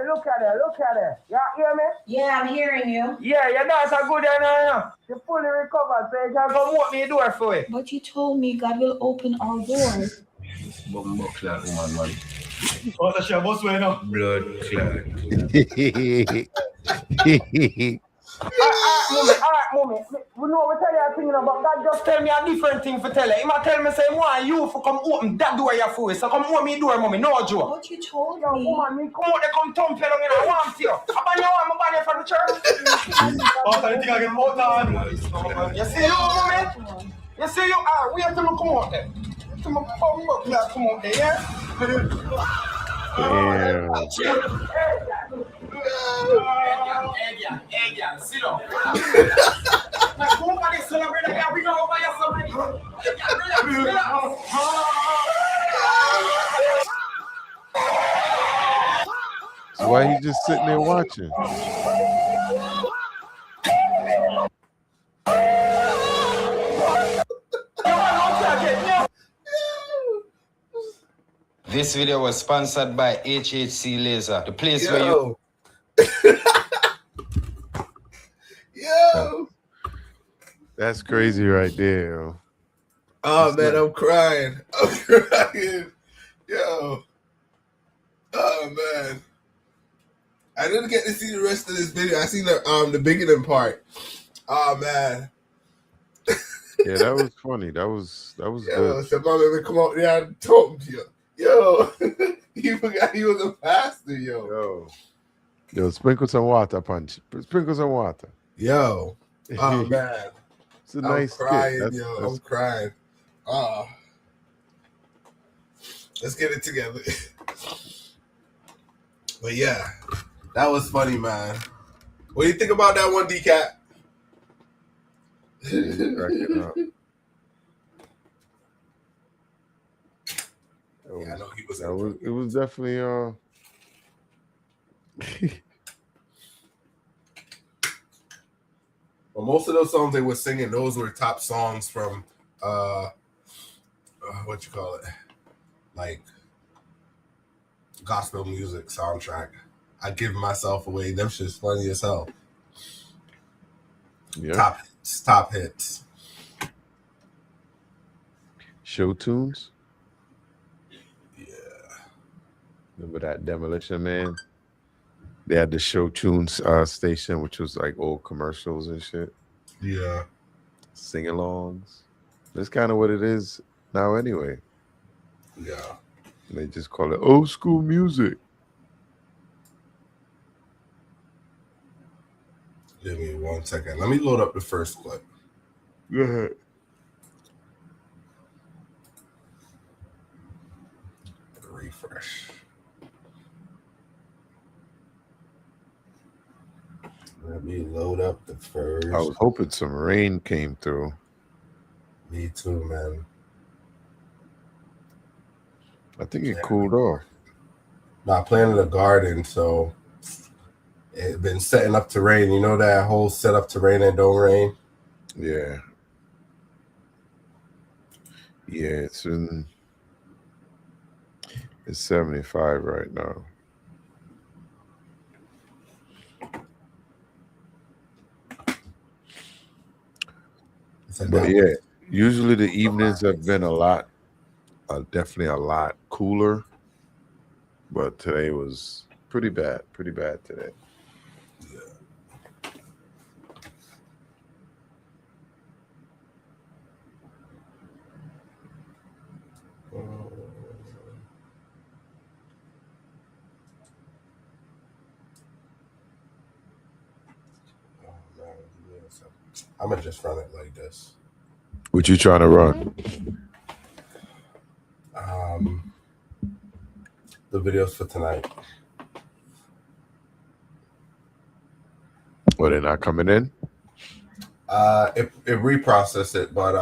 look at her. You hear me? Yeah, I'm hearing you. Yeah, your dance are good enough. You fully recovered, so you can go open the door for it. But you told me God will open our doors. Blood clot, woman. Pastor, she must win now. Blood clot. Mommy. We know we tell you a thing, but God just tell me a different thing for tell you. He might tell me, say, why you for come open that door you for so come open me door, mommy. No joke. But you told Yo, me. woman, me come out, they come thump you down in a warm to you. About you want me banner for the church? Pastor, I think I get more time. You see you, mommy? You see you? Wait till me come out there. Till me come out there, yeah? Damn. Hey, sit down. Like, nobody celebrate the we know about your So why he just sitting there watching? This video was sponsored by HHC Laser, the place where you... Yo. That's crazy right there. Yo. Oh man, I'm crying. Yo. Oh man. I didn't get to see the rest of this video. I seen the beginning part. Oh man. Yeah, that was funny. That was Yo, good. so mom ever come out there and talk to you. Yo, he forgot he was a pastor, yo. Yo, sprinkle some water, punch. Sprinkle some water. Yo. Oh man. It's a nice crying, skit. yo. I'm crying. Let's get it together. But yeah, that was funny, man. What do you think about that one, D-Cat? Cracking up. Yeah, I know he was. It was definitely Well, most of those songs they were singing, those were top songs from what you call it, like gospel music soundtrack. I Give Myself Away. Them shit's funny as hell. yeah. Top hits. Show tunes. Yeah. Remember that Demolition Man? They had the Show Tunes station, which was like old commercials and shit. Yeah. Sing-alongs. That's kind of what it is now, anyway. Yeah. They just call it old school music. Give me 1 second. Let me load up the first clip. Go ahead. Refresh. Let me load up the first. I was hoping some rain came through. Me too, man. I think it cooled off. I planted a garden, so it's been setting up to rain. You know that whole setup to rain and don't rain? Yeah. Yeah, it's 75 right now. But yeah, usually the evenings have been definitely a lot cooler. But today was pretty bad today. I'm gonna just run it like this. What you trying to run? The videos for tonight. Well, they're not coming in? It reprocessed it, but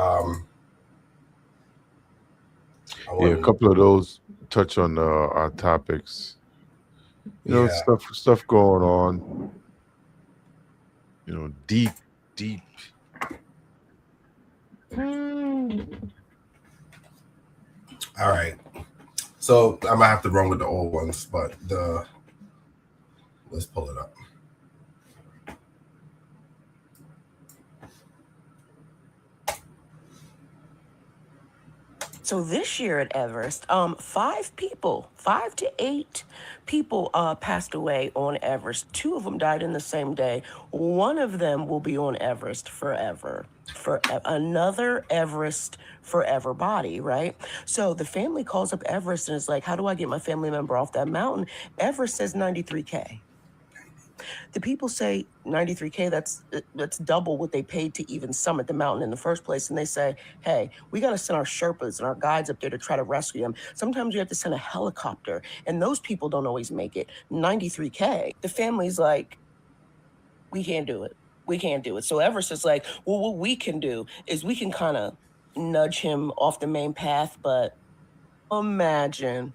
yeah, a couple of those touch on our topics. You know, stuff going on. You know, deep. All right. So I might have to run with the old ones, but let's pull it up. So this year at Everest, 5 to 8 people passed away on Everest. 2 of them died in the same day. One of them will be on Everest forever. For another Everest forever body, right? So the family calls up Everest and is like, how do I get my family member off that mountain? Everest says 93K. The people say 93K, that's double what they paid to even summit the mountain in the first place. And they say, hey, we got to send our Sherpas and our guides up there to try to rescue them. Sometimes you have to send a helicopter, and those people don't always make it. 93K. The family's like, we can't do it. We can't do it. So Everest is like, well, what we can do is we can kind of nudge him off the main path, but imagine,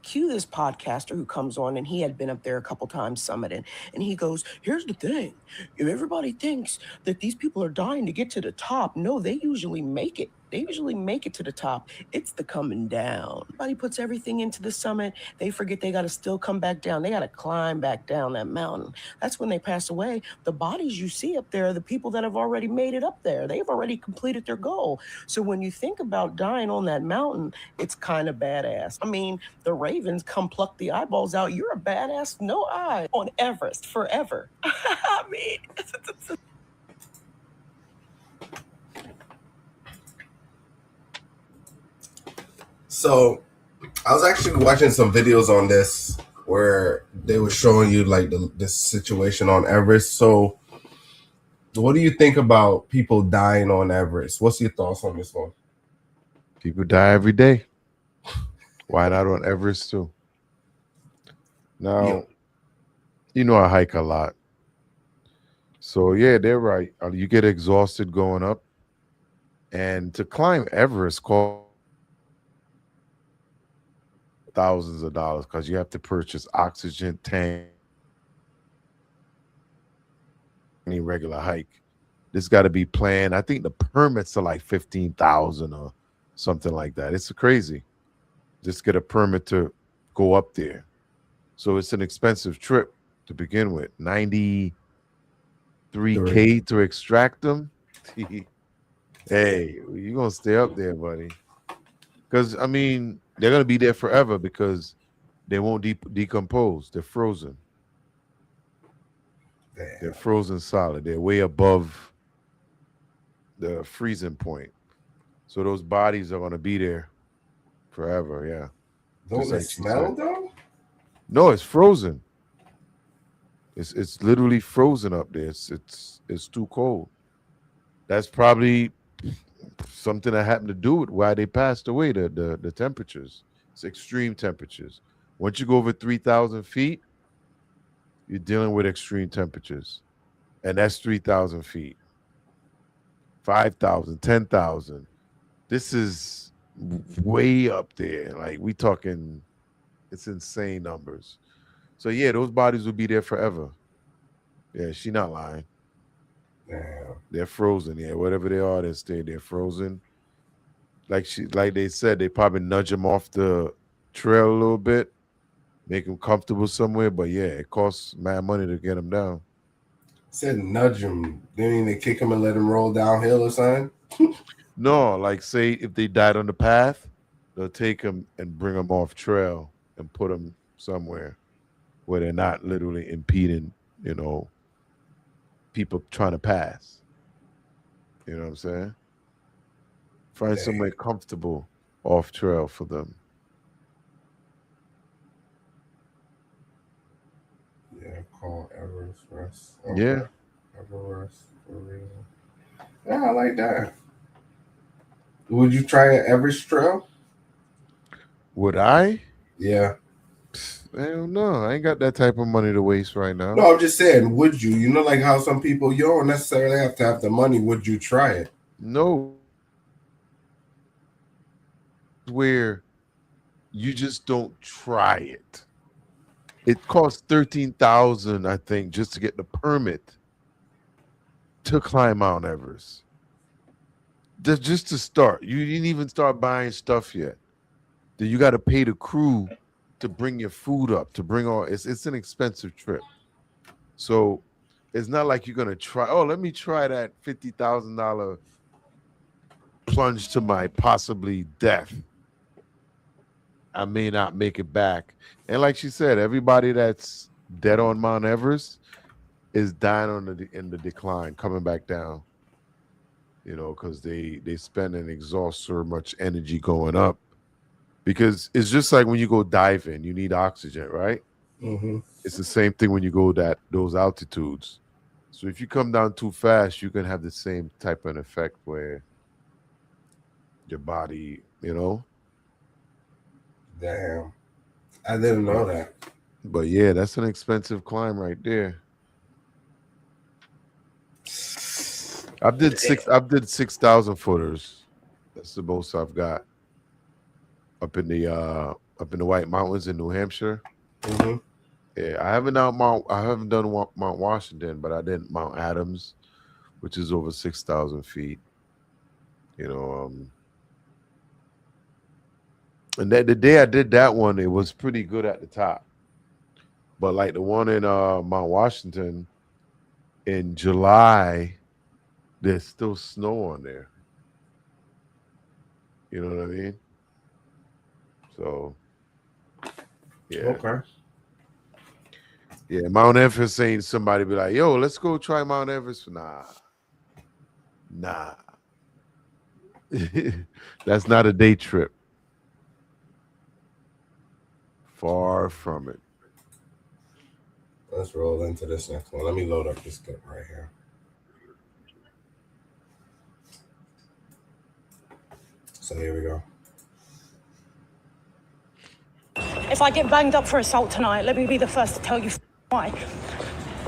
cue this podcaster who comes on, and he had been up there a couple times summiting, and he goes, here's the thing. If everybody thinks that these people are dying to get to the top, no, they usually make it. They usually make it to the top. It's the coming down. Everybody puts everything into the summit. They forget they got to still come back down. They got to climb back down that mountain. That's when they pass away. The bodies you see up there are the people that have already made it up there. They've already completed their goal. So when you think about dying on that mountain, it's kind of badass. I mean, the Ravens come pluck the eyeballs out. You're a badass, no eye on Everest forever. I mean, So I was actually watching some videos on this where they were showing you like this situation on Everest. So what do you think about people dying on Everest? What's your thoughts on this one? People die every day. Why not on Everest too? Now, you know I hike a lot. So yeah, they're right. You get exhausted going up. And to climb Everest costs thousands of dollars because you have to purchase oxygen tank. Any regular hike, this got to be planned. I think the permits are like $15,000 or something like that. It's crazy. Just get a permit to go up there. So it's an expensive trip to begin with. 93K to extract them. Hey, you're gonna stay up there, buddy. Because I mean, they're gonna be there forever because they won't decompose. They're frozen. They're frozen solid. They're way above the freezing point. So those bodies are gonna be there forever. Yeah. Don't Just it like she smell said. though? No, it's frozen. It's literally frozen up there. It's too cold. That's probably something that happened to do with why they passed away. The temperatures. It's extreme temperatures. Once you go over 3,000 feet, you're dealing with extreme temperatures, and that's 3,000 feet. 5,000, 10,000. This is way up there. Like we talking, it's insane numbers. So yeah, those bodies will be there forever. Yeah, she not lying. Damn. They're frozen. Yeah, whatever they are, they're frozen. Like they said, they probably nudge them off the trail a little bit, make them comfortable somewhere. But yeah, it costs mad money to get them down. Said nudge him. Then they kick him and let him roll downhill or something. No, like say if they died on the path, they'll take them and bring them off trail and put them somewhere where they're not literally impeding, people trying to pass. You know what I'm saying? Find Dang. somewhere comfortable off trail for them. Yeah, call Everest Rest. Yeah. Everest for real. Yeah, I like that. Would you try an Everest trail? Would I? Yeah. Hell no. I ain't got that type of money to waste right now. No, I'm just saying, would you? You know, like how some people, you don't necessarily have to have the money. Would you try it? No. Where you just don't try it. It costs $13,000, I think, just to get the permit to climb Mount Everest. Just to start. You didn't even start buying stuff yet. Then you got to pay the crew to bring your food up, to bring all. It's an expensive trip. So it's not like you're gonna try. Oh, let me try that $50,000 plunge to my possibly death. I may not make it back. And like she said, everybody that's dead on Mount Everest is dying in the decline, coming back down. Because they spend and exhaust so much energy going up. Because it's just like when you go diving, you need oxygen, right? Mm-hmm. It's the same thing when you go those altitudes. So if you come down too fast, you can have the same type of effect where your body, Damn. I didn't know that. But yeah, that's an expensive climb right there. I did 6,000 footers. That's the most I've got up in the White Mountains in New Hampshire. Mm-hmm. Yeah, I haven't done Mount Washington, but I did Mount Adams, which is over 6,000 feet. And the day I did that one, it was pretty good at the top. But like the one in Mount Washington in July, there's still snow on there. You know what I mean? So, yeah. Okay. Yeah, Mount Everest ain't somebody be like, yo, let's go try Mount Everest. Nah. That's not a day trip. Far from it. Let's roll into this next one. Let me load up this clip right here. So here we go. If I get banged up for assault tonight, let me be the first to tell you why.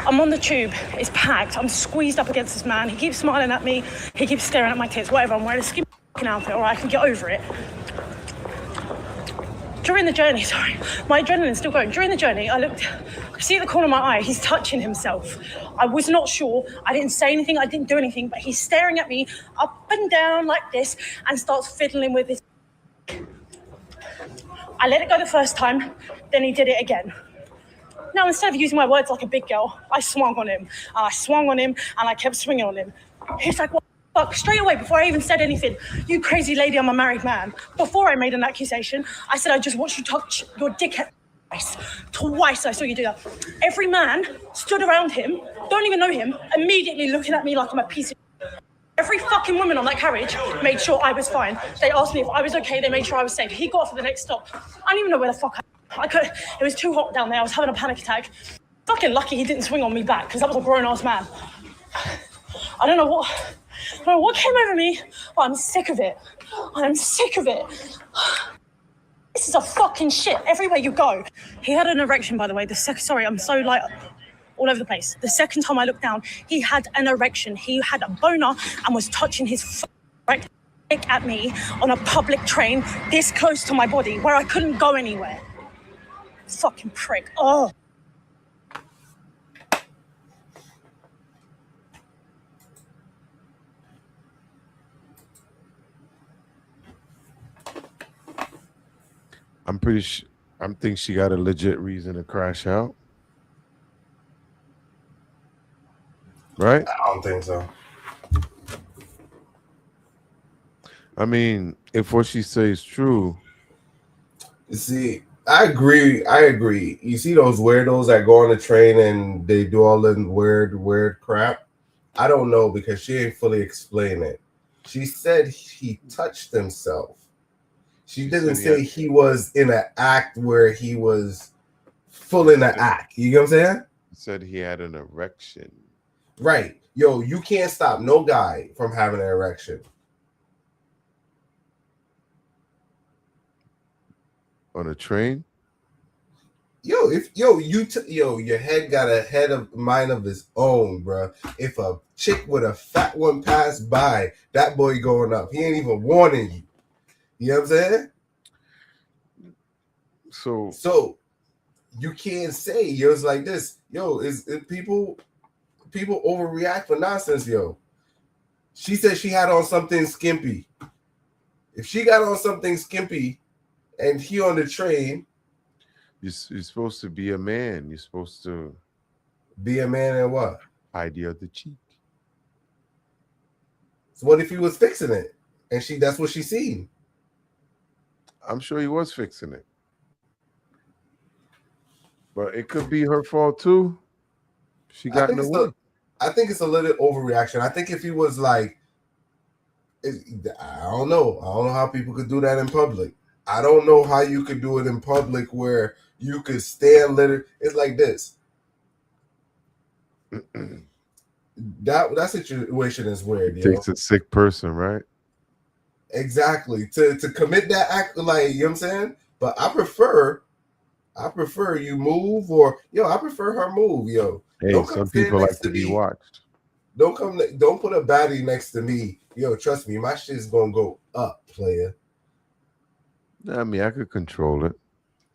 I'm on the tube, it's packed, I'm squeezed up against this man, he keeps smiling at me, he keeps staring at my tits, whatever, I'm wearing a skinny outfit, alright, I can get over it. During the journey, my adrenaline's still going. During the journey, I see at the corner of my eye, he's touching himself. I was not sure, I didn't say anything, I didn't do anything, but he's staring at me up and down like this and starts fiddling with his. I let it go the first time, then he did it again. Now, instead of using my words like a big girl, I swung on him, and I kept swinging on him. He's like, what the fuck? Straight away, before I even said anything, you crazy lady, I'm a married man. Before I made an accusation, I said, I just watched you touch your dickhead twice I saw you do that. Every man stood around him, don't even know him, immediately looking at me like I'm a piece of Every fucking woman on that carriage made sure I was fine. They asked me if I was okay. They made sure I was safe. He got off at the next stop. I don't even know where the fuck I could. It was too hot down there. I was having a panic attack. Fucking lucky he didn't swing on me back because that was a grown-ass man. I don't know what came over me, but I'm sick of it. I'm sick of it. This is a fucking shit everywhere you go. He had an erection, by the way. Sorry, I'm so like all over the place. The second time I looked down, he had an erection. He had a boner and was touching his right dick at me on a public train this close to my body where I couldn't go anywhere. Fucking prick. Oh. I'm pretty sure. I think she got a legit reason to crash out. Right? I don't think so. I mean, if what she says is true. See, I agree. You see those weirdos that go on the train and they do all the weird crap? I don't know because she ain't fully explain it. She said he touched himself. She didn't say he was in an act where he was full in the act. You know what I'm saying? Said he had an erection. Right. Yo, you can't stop no guy from having an erection. On a train? Yo, your head got a mind of its own, bro. If a chick with a fat one pass by, that boy going up. He ain't even warning you. You know what I'm saying? So you can't say it's like this. Yo, is people overreact for nonsense, yo. She said she had on something skimpy. If she got on something skimpy and he on the train, you're supposed to be a man. You're supposed to be a man and what? Hide the other cheek. So what if he was fixing it and that's what she seen? I'm sure he was fixing it. But it could be her fault too. She got in the way. I think it's a little overreaction. I think if he was like, I don't know. I don't know how people could do that in public. I don't know how you could do it in public where you could stand litter. It's like this. that situation is weird. It takes a sick person, right? Exactly. To commit that act, like, you know what I'm saying? But I prefer you move, or I prefer her move, yo. Hey, some people like to be watched. Don't put a baddie next to me. Yo, trust me, my shit's gonna go up, player. I mean, I could control it.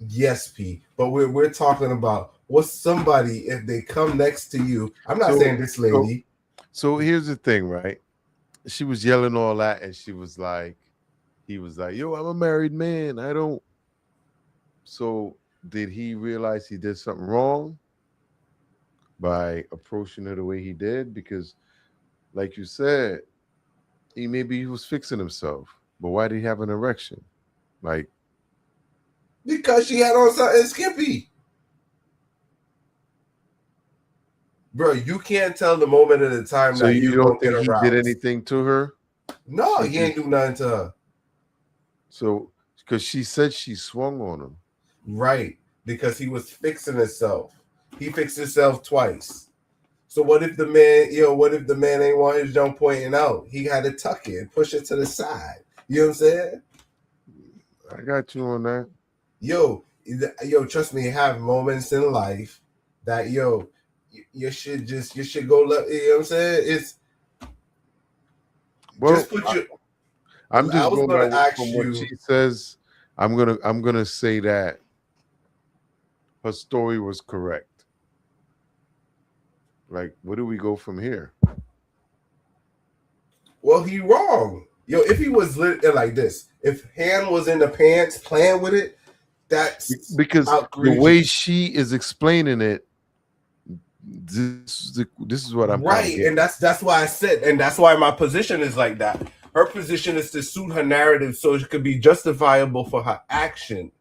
Yes, P. But we're talking about what's somebody if they come next to you. I'm not saying this lady. So here's the thing, right? She was yelling all that, and he was like, yo, I'm a married man. I don't. So did he realize he did something wrong by approaching her the way he did? Because, like you said, maybe he was fixing himself. But why did he have an erection? Like, because she had on something skimpy. Bro, you can't tell the moment at a time so that you don't think he aroused. did anything to her? No, he ain't do nothing to her. So, because she said she swung on him. Right, because he was fixing himself. He fixed himself twice. So what if the man, ain't want his jump pointing out? He had to tuck it, push it to the side. You know what I'm saying? I got you on that. Yo, trust me, have moments in life that you should go. You know what I'm saying? It's just put your. I'm just going to by from what she says. I'm gonna say that her story was correct. Like, where do we go from here? Well, he wrong. Yo, if he was like this, if hand was in the pants playing with it, that's because outrageous. The way she is explaining it, this is what I'm right, and that's why I said, and that's why my position is like that. Her position is to suit her narrative so it could be justifiable for her action.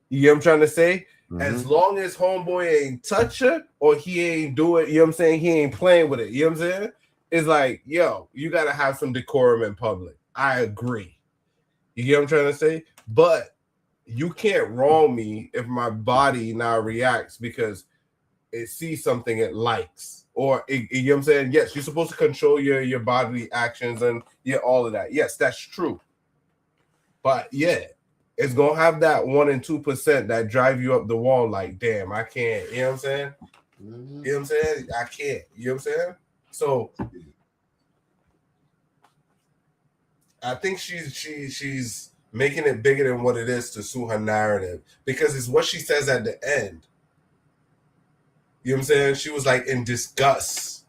You know what I'm trying to say? Mm-hmm. As long as homeboy ain't touch her or he ain't do it, you know what I'm saying? He ain't playing with it. You know what I'm saying? is like, yo, you gotta have some decorum in public. I agree. You get what I'm trying to say? But you can't wrong me if my body now reacts because it sees something it likes. Or you know what I'm saying? Yes, you're supposed to control your bodily actions and all of that. Yes, that's true. But yeah, it's gonna have that 1% and 2% that drive you up the wall, like, damn, I can't, you know what I'm saying? You know what I'm saying? I can't, you know what I'm saying? So I think she's making it bigger than what it is to suit her narrative because it's what she says at the end. You know what I'm saying? She was like in disgust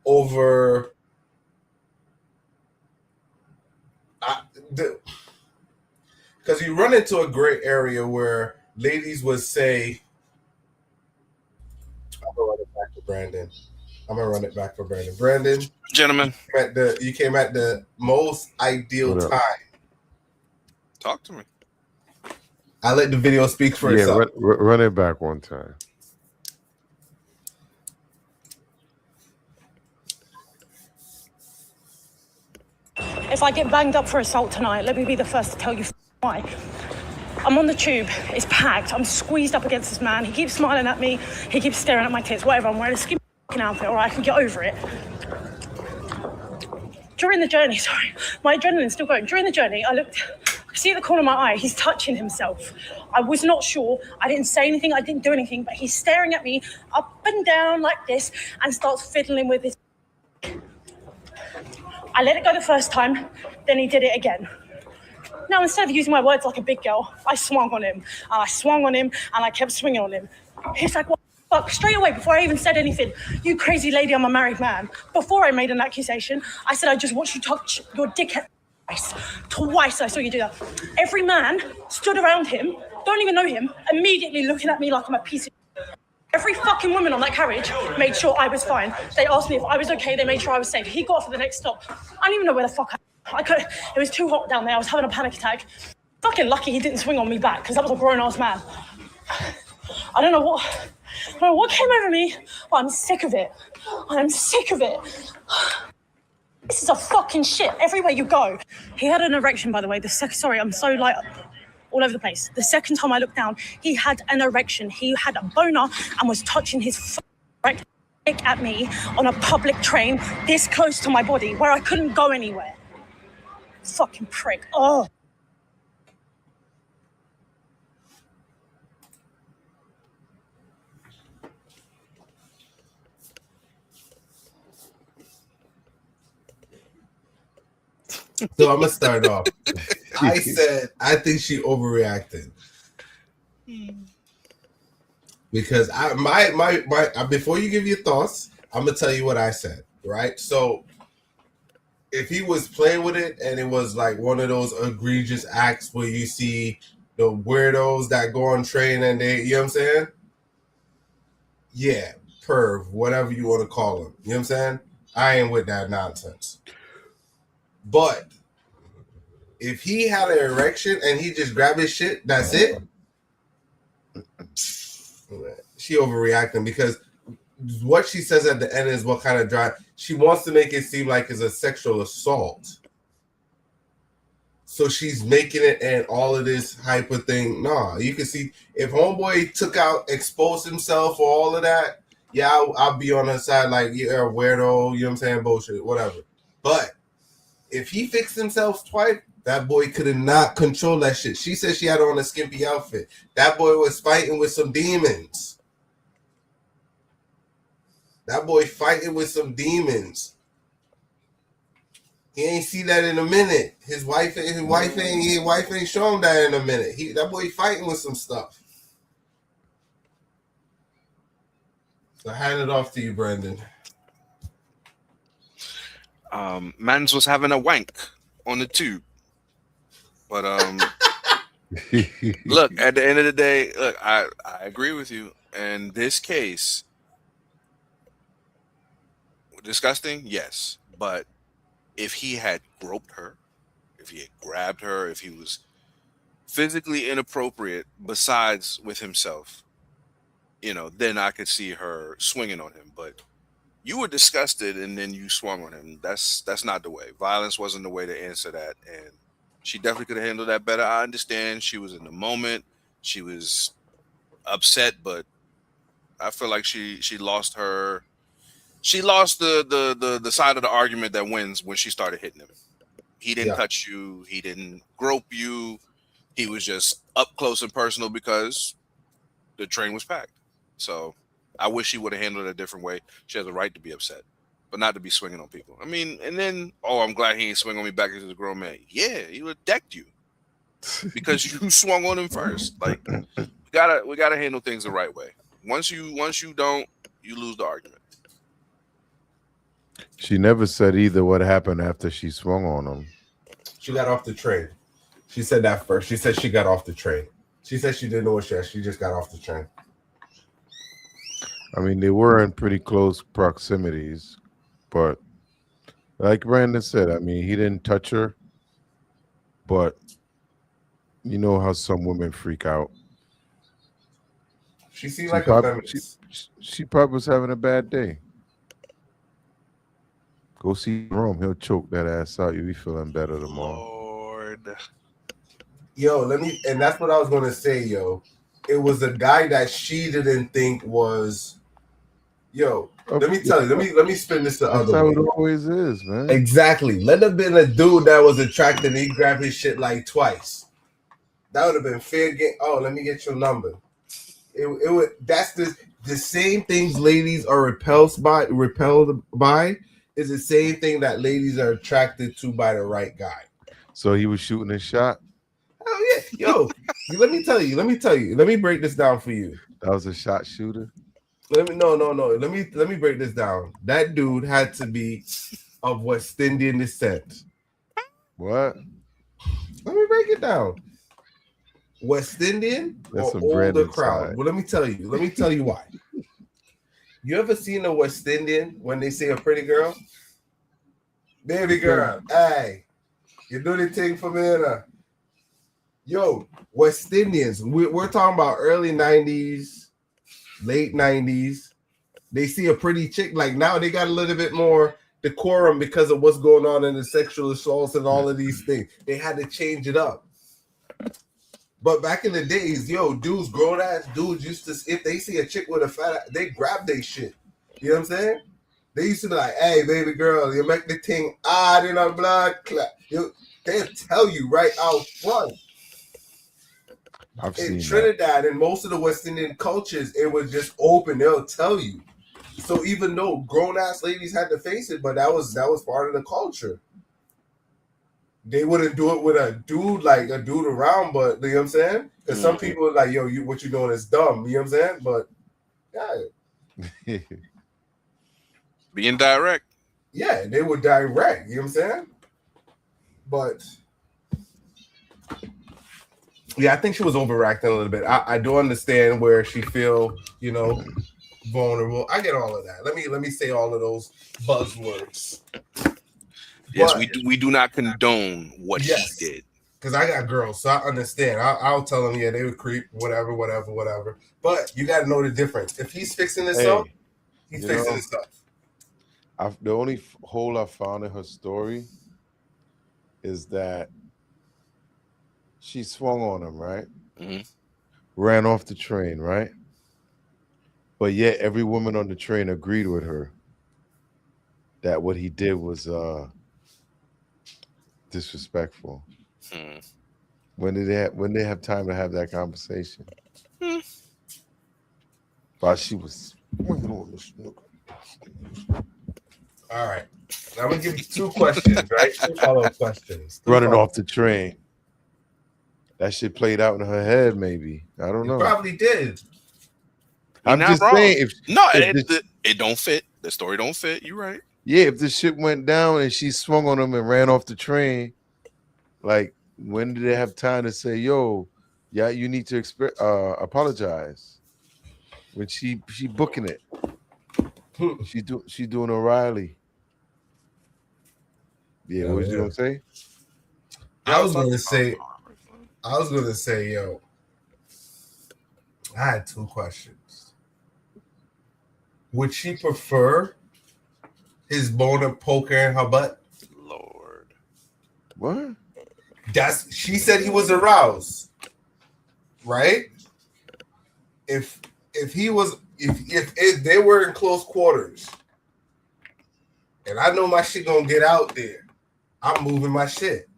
over because you run into a gray area where ladies would say, I'm gonna run it back to Brandon. Brandon, gentlemen, you came at the most ideal time. Talk to me. I let the video speak for itself. Run it back one time. If I get banged up for assault tonight, let me be the first to tell you why. I'm on the tube, it's packed, I'm squeezed up against this man, he keeps smiling at me, he keeps staring at my tits, whatever, I'm wearing a skinny outfit, all right, I can get over it. During the journey, my adrenaline's still going. During the journey, I see at the corner of my eye, he's touching himself. I was not sure, I didn't say anything, I didn't do anything, but he's staring at me up and down like this and starts fiddling with his. I let it go the first time, then he did it again. Now, instead of using my words like a big girl, I swung on him, and I kept swinging on him. He's like, what the fuck? Straight away, before I even said anything, you crazy lady, I'm a married man. Before I made an accusation, I said, I just watched you touch your dickhead twice I saw you do that. Every man stood around him, don't even know him, immediately looking at me like I'm a piece of. Every fucking woman on that carriage made sure I was fine. They asked me if I was okay, they made sure I was safe. He got off at the next stop. I don't even know where the fuck I could. It was too hot down there, I was having a panic attack. Fucking lucky he didn't swing on me back, because that was a grown-ass man. I don't know what came over me, but I'm sick of it. I'm sick of it. This is a fucking shit everywhere you go. He had an erection, by the way. Sorry, I'm so like all over the place. The second time I looked down, he had an erection. He had a boner and was touching his dick at me on a public train this close to my body where I couldn't go anywhere. Fucking prick. Oh. So I'm gonna start off. I said I think she overreacted because my before you give your thoughts, I'm gonna tell you what I said. Right. So if he was playing with it and it was like one of those egregious acts where you see the weirdos that go on train and they, you know what I'm saying? Yeah, perv, whatever you want to call him. You know what I'm saying? I ain't with that nonsense. But if he had an erection and he just grabbed his shit, that's it. She overreacting because what she says at the end is what kind of drive. She wants to make it seem like it's a sexual assault. So she's making it and all of this hyper thing. Nah, you can see if homeboy exposed himself for all of that, yeah, I'll be on her side like, you're a weirdo, you know what I'm saying? Bullshit, whatever. But if he fixed himself twice, that boy could have not controlled that shit. She said she had on a skimpy outfit. That boy was fighting with some demons. That boy fighting with some demons. He ain't see that in a minute. His wife ain't show him that in a minute. That boy fighting with some stuff. So I hand it off to you, Brandon. Mans was having a wank on the tube. But look, at the end of the day, look, I agree with you. In this case, disgusting, yes. But if he had groped her, if he had grabbed her, if he was physically inappropriate besides with himself, then I could see her swinging on him. But you were disgusted and then you swung on him. That's not the way. Violence wasn't the way to answer that, and she definitely could have handled that better. I understand she was in the moment, she was upset, but I feel like she lost the side of the argument that wins when she started hitting him. He didn't touch you, he didn't grope you, he was just up close and personal because the train was packed. So I wish she would have handled it a different way. She has a right to be upset, but not to be swinging on people. I mean, and then, I'm glad he ain't swing on me back as a grown man. Yeah, he would have decked you because you swung on him first. Like, we gotta handle things the right way. Once you don't, you lose the argument. She never said either what happened after she swung on him. She got off the train. She said that first. She said she got off the train. She said she didn't know what she just got off the train. I mean, they were in pretty close proximities, but like Brandon said, I mean, he didn't touch her, but you know how some women freak out. She seemed like a feminist. She probably was having a bad day. Go see Rome. He'll choke that ass out. You'll be feeling better tomorrow. Lord. Yo, and that's what I was gonna say, yo. It was a guy that she didn't think was, let me tell you, let me spin this the other way. That's how it always is, man. Exactly. Let have been a dude that was attracted and he grabbed his shit like twice. That would have been fair game. Oh, let me get your number. It would. That's the same things ladies are repelled by is the same thing that ladies are attracted to by the right guy. So he was shooting his shot. Oh yeah, yo. Let me tell you. Let me break this down for you. That was a shot shooter. No. Let me break this down. That dude had to be of West Indian descent. What? Let me break it down. West Indian That's or some bread older crowd? inside. Well, let me tell you why. You ever seen a West Indian when they say a pretty girl? Baby girl, hey, you do the thing for me, now. Yo, West Indians, we're talking about early 90s, late 90s. They see a pretty chick, like now they got a little bit more decorum because of what's going on in the sexual assaults and all of these things. They had to change it up. But back in the days, dudes, grown ass dudes used to, if they see a chick with a fat, they grab their shit. You know what I'm saying? They used to be like, hey, baby girl, you make the thing odd in our blood clot. They'll tell you right out front. I've seen In Trinidad and most of the West Indian cultures, it was just open. They'll tell you. So even though grown ass ladies had to face it, but that was part of the culture. They wouldn't do it with a dude around, but you know what I'm saying? Because some people are like, yo, what you doing is dumb. You know what I'm saying? But yeah. Being direct. Yeah, they were direct. You know what I'm saying? But yeah, I think she was overreacting a little bit. I do understand where she feel, vulnerable. I get all of that. Let me say all of those buzzwords. Yes, we do not condone what he did. Because I got girls, so I understand. I'll tell them, yeah, they would creep, whatever. But you got to know the difference. If he's fixing himself, he's fixing himself. The only hole I found in her story is that she swung on him, right? Mm-hmm. Ran off the train, right? But yet every woman on the train agreed with her that what he did was disrespectful. When they have time to have that conversation? While she was swinging on this nigga. All right. Now I'm gonna give you two questions, right? Two follow-up questions. Running off the train. That shit played out in her head, maybe. I don't know. Probably did. I'm just saying. It don't fit. The story don't fit. You're right. Yeah, if this shit went down and she swung on him and ran off the train, like, when did they have time to say, yo, yeah, you need to apologize? When she booking it. She doing O'Reilly. Yeah, what was you gonna say? I was gonna say, yo, I had two questions. Would she prefer his boner poker in her butt? Lord. What? She said he was aroused, right? If they were in close quarters, and I know my shit gonna get out there, I'm moving my shit.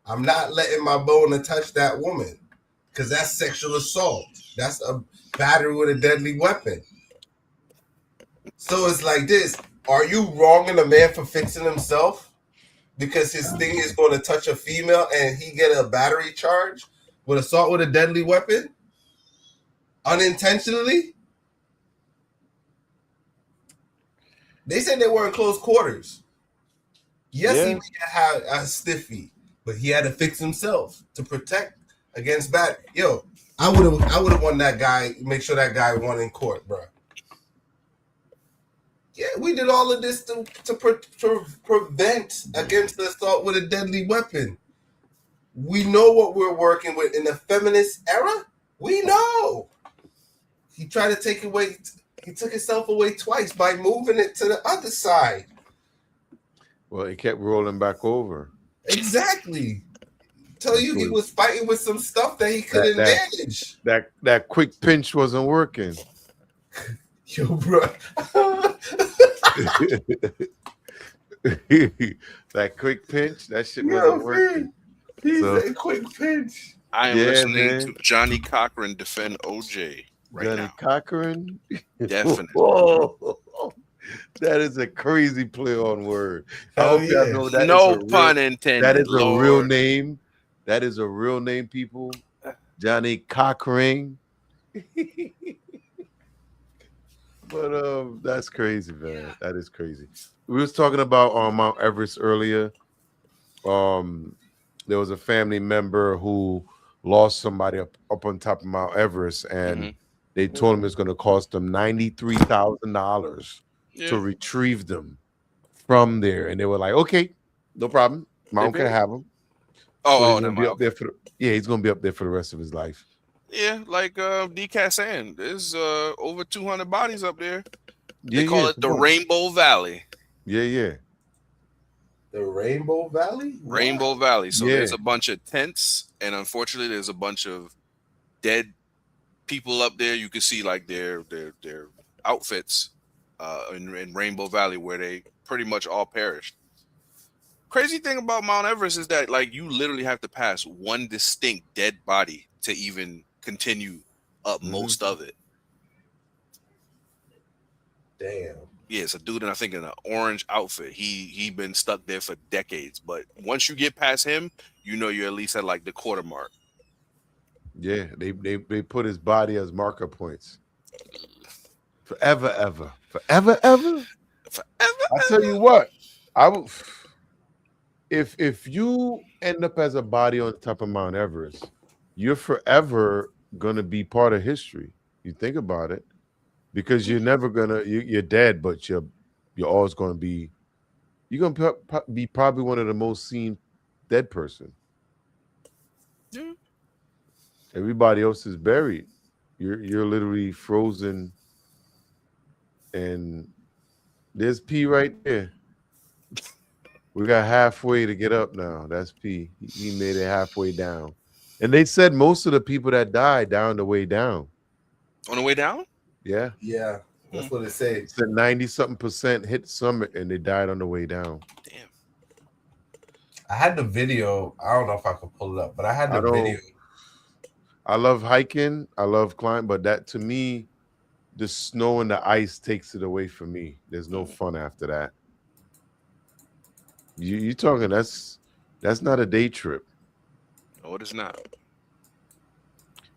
I'm not letting my boner touch that woman because that's sexual assault. That's a battery with a deadly weapon. So it's like this: are you wronging a man for fixing himself because his thing is going to touch a female and he get a battery charge with assault with a deadly weapon unintentionally? They said they were in close quarters. Yes, he may have a stiffy, but he had to fix himself to protect against bad. Yo, I would have won that guy. Make sure that guy won in court, bro. Yeah, we did all of this to prevent against the assault with a deadly weapon. We know what we're working with in the feminist era. We know. He tried to take away. He took himself away twice by moving it to the other side. Well, it kept rolling back over. Exactly. Tell you he was fighting with some stuff that he couldn't manage. That quick pinch wasn't working. Yo, bro. That quick pinch, that shit wasn't working. He's a quick pinch. I am listening to Johnny Cochran defend OJ right Johnny now. Cochran? Definitely. Whoa. That is a crazy play on word. I hope y'all know that no pun intended. That is Lord. a real name. That is a real name, people. Johnny Cochran. But that's crazy, man. That is crazy. We was talking about Mount Everest earlier. There was a family member who lost somebody up on top of Mount Everest, and they told him it's going to cost them $93,000 to retrieve them from there. And they were like, "Okay, no problem. Mount can have them." Oh, he's gonna be up there for he's going to be up there for the rest of his life. Yeah, like DCAT saying, there's over 200 bodies up there. Yeah, they call it the Rainbow Valley. Yeah. The Rainbow Valley? Rainbow Valley. So Yeah. there's a bunch of tents, and unfortunately, there's a bunch of dead people up there. You can see like their outfits in Rainbow Valley, where they pretty much all perished. Crazy thing about Mount Everest is that like you literally have to pass one distinct dead body to even continue up most of it. Damn. Yeah, it's a dude, and I think in an orange outfit. He been stuck there for decades. But once you get past him, you know you're at least at like the quarter mark. Yeah, they put his body as marker points. Forever. I tell you what, I will. If you end up as a body on top of Mount Everest, you're forever gonna be part of history. You think about it, because you're never gonna you're dead, but you're always gonna be. You're gonna be probably one of the most seen dead person. Yeah. Everybody else is buried. You're literally frozen, and there's P right there. We got halfway to get up now. That's P. He made it halfway down. And they said most of the people that died down the way down. On the way down? Yeah. Yeah, that's what it says. It said 90-something% hit summit and they died on the way down. Damn. I had the video. I don't know if I could pull it up, but I had the video. I love hiking. I love climbing, but that to me, the snow and the ice takes it away from me. There's no fun after that. You talking that's not a day trip. No, it is not.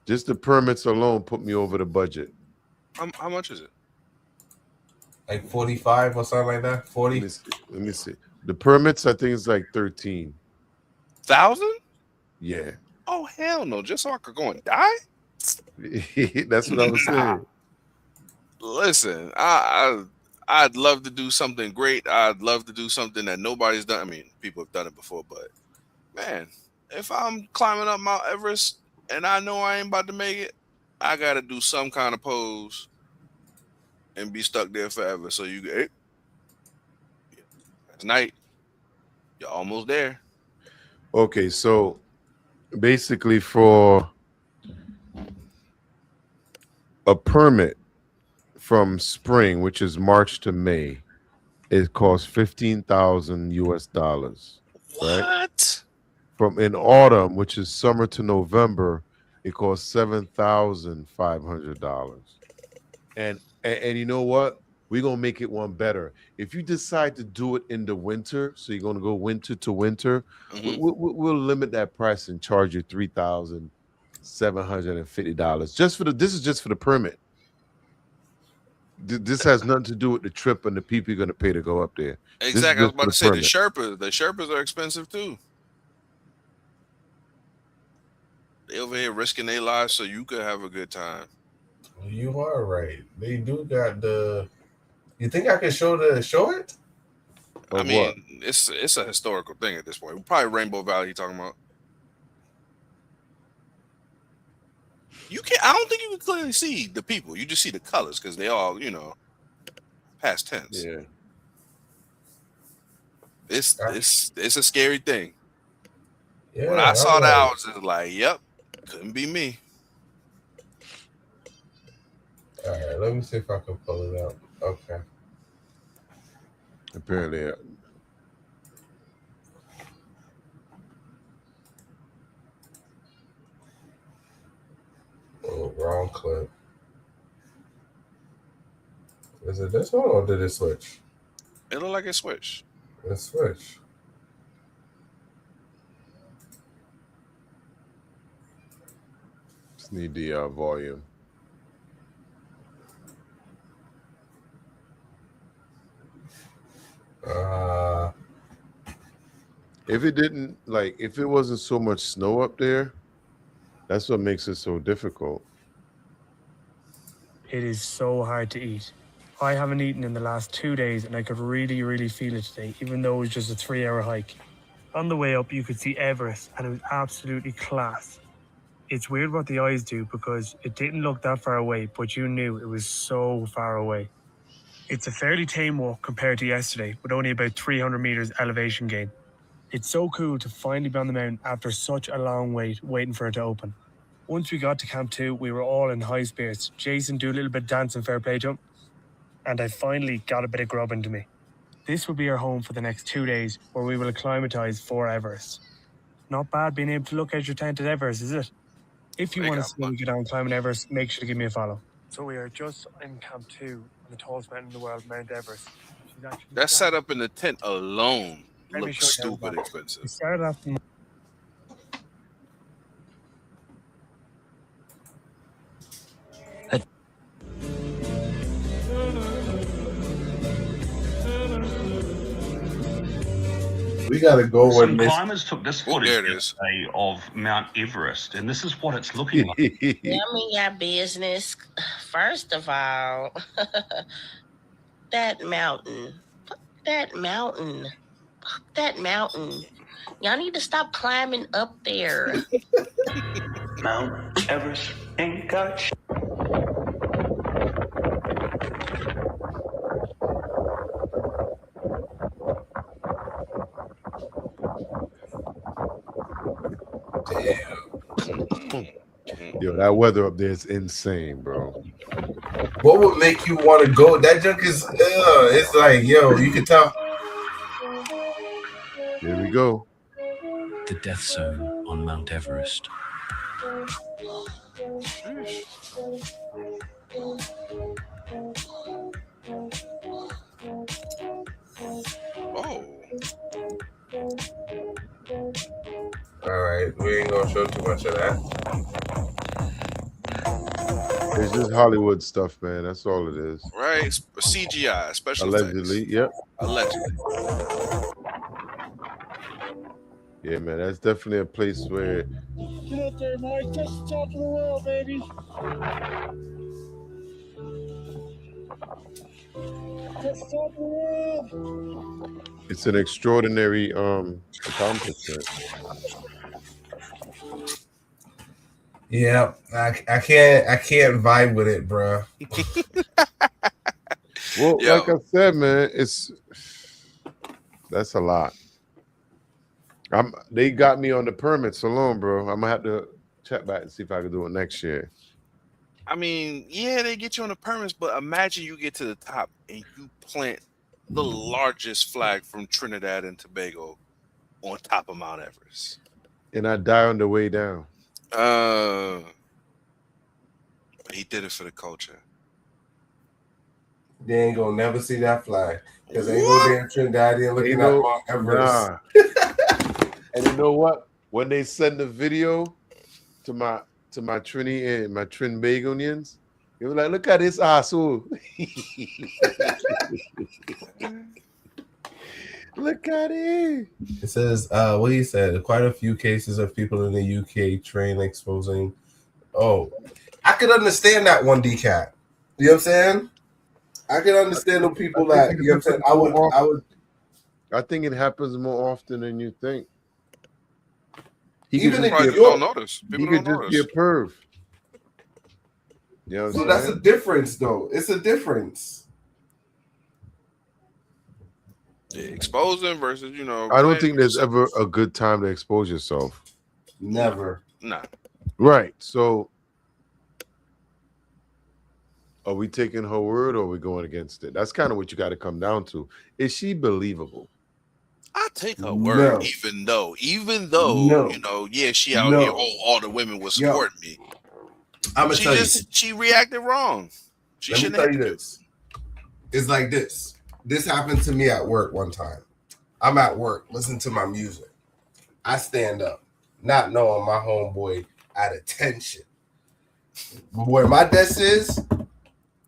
Just the permits alone put me over the budget. How much is it? Like 45 or something like that. 40. Let me see. The permits, I think it's like 13,000. Yeah. Oh hell no! Just so I could go and die. That's what I was saying. Listen, I'd love to do something great. I'd love to do something that nobody's done. I mean, people have done it before, but man, if I'm climbing up Mount Everest and I know I ain't about to make it, I gotta do some kind of pose and be stuck there forever. So you get Tonight, you're almost there. Okay, so basically for a permit from spring, which is March to May, it costs $15,000 US. Right? What? From in autumn, which is summer to November, it costs $7,500. And you know what? We're gonna make it one better. If you decide to do it in the winter, so you're gonna go winter to winter, we'll limit that price and charge you $3,750 just for the. This is just for the permit. This has nothing to do with the trip and the people you're gonna pay to go up there. Exactly. I was about to say permit. the Sherpas are expensive too. They over here risking their lives so you could have a good time. You are right. They do got the. You think I can show it? I mean, it's a historical thing at this point. Probably Rainbow Valley. You talking about? You can't. I don't think you can clearly see the people. You just see the colors because they all, past tense. Yeah. It's a scary thing. Yeah, when I saw that, I was just like, "Yep, couldn't be me." All right, let me see if I can pull it up. Okay. Apparently. Oh, wrong clip. Is it this one or did it switch? It looked like it switched. It switched. Just need the volume. If it wasn't so much snow up there, that's what makes it so difficult. It is so hard to eat. I haven't eaten in the last 2 days and I could really, really feel it today, even though it was just a 3-hour hike. On the way up, you could see Everest and it was absolutely class. It's weird what the eyes do because it didn't look that far away, but you knew it was so far away. It's a fairly tame walk compared to yesterday, with only about 300 meters elevation gain. It's so cool to finally be on the mountain after such a long wait, waiting for it to open. Once we got to Camp 2, we were all in high spirits. Jason do a little bit of dancing, fair play to him. And I finally got a bit of grub into me. This will be our home for the next 2 days, where we will acclimatise for Everest. Not bad being able to look at your tent at Everest, is it? If you want to see me get on climbing Everest, make sure to give me a follow. So we are just in Camp 2 on the tallest mountain in the world, Mount Everest. That setup in the tent alone Let me looks show you stupid that. expensive. We started off the We gotta go Some with Miss. climbers took this footage yesterday of Mount Everest, and this is what it's looking like. Tell me your business. First of all, that mountain. Fuck that mountain. Fuck that mountain. Y'all need to stop climbing up there. Mount Everest ain't got shit. Yo, that weather up there is insane, bro. What would make you want to go? That junk is, it's like, yo, you can tell. Here we go. The death zone on Mount Everest. Oh. All right, we ain't gonna show too much of that. It's just Hollywood stuff, man. That's all it is. Right? CGI, special Allegedly, effects. yep. Allegedly. Yeah, man. That's definitely a place where Get up there, Mike. Touch the top of the world, baby. Touch the top of the world. it's an extraordinary accomplishment. Yeah, I can't vibe with it, bro. Well, Yo. like I said, man, it's That's a lot. They got me on the permits alone, bro. I'm gonna have to check back and see if I can do it next year. I mean, yeah, they get you on the permits, but imagine you get to the top and you plant the largest flag from Trinidad and Tobago on top of Mount Everest. And I die on the way down. But he did it for the culture. They ain't gonna never see that flag because ain't no damn Trinidadian looking at Mount Everest. Nah. And you know what? When they send the video to my Trini and my Trinbagonians, they were like, "Look at this asshole." Look at it. It says, what he said, quite a few cases of people in the UK train exposing. Oh, I could understand that one, DCAT. You know what I'm saying? I can understand the people that, you know what I'm saying? I would. I think it happens more often than you think. Even if you don't notice. He could just be a perv. You know what I'm So saying? that's a difference, though. It's a difference. Yeah, exposing versus, I don't think there's ever a good time to expose yourself. Never. Nah. Right. So are we taking her word or are we going against it? That's kind of what you got to come down to. Is she believable? I take her word, even though, yeah, she out here, all the women will support me. I'm gonna tell you. She reacted wrong. Let me tell you this. It's like this. This happened to me at work one time. I'm at work, listening to my music. I stand up, not knowing my homeboy at attention. Where my desk is,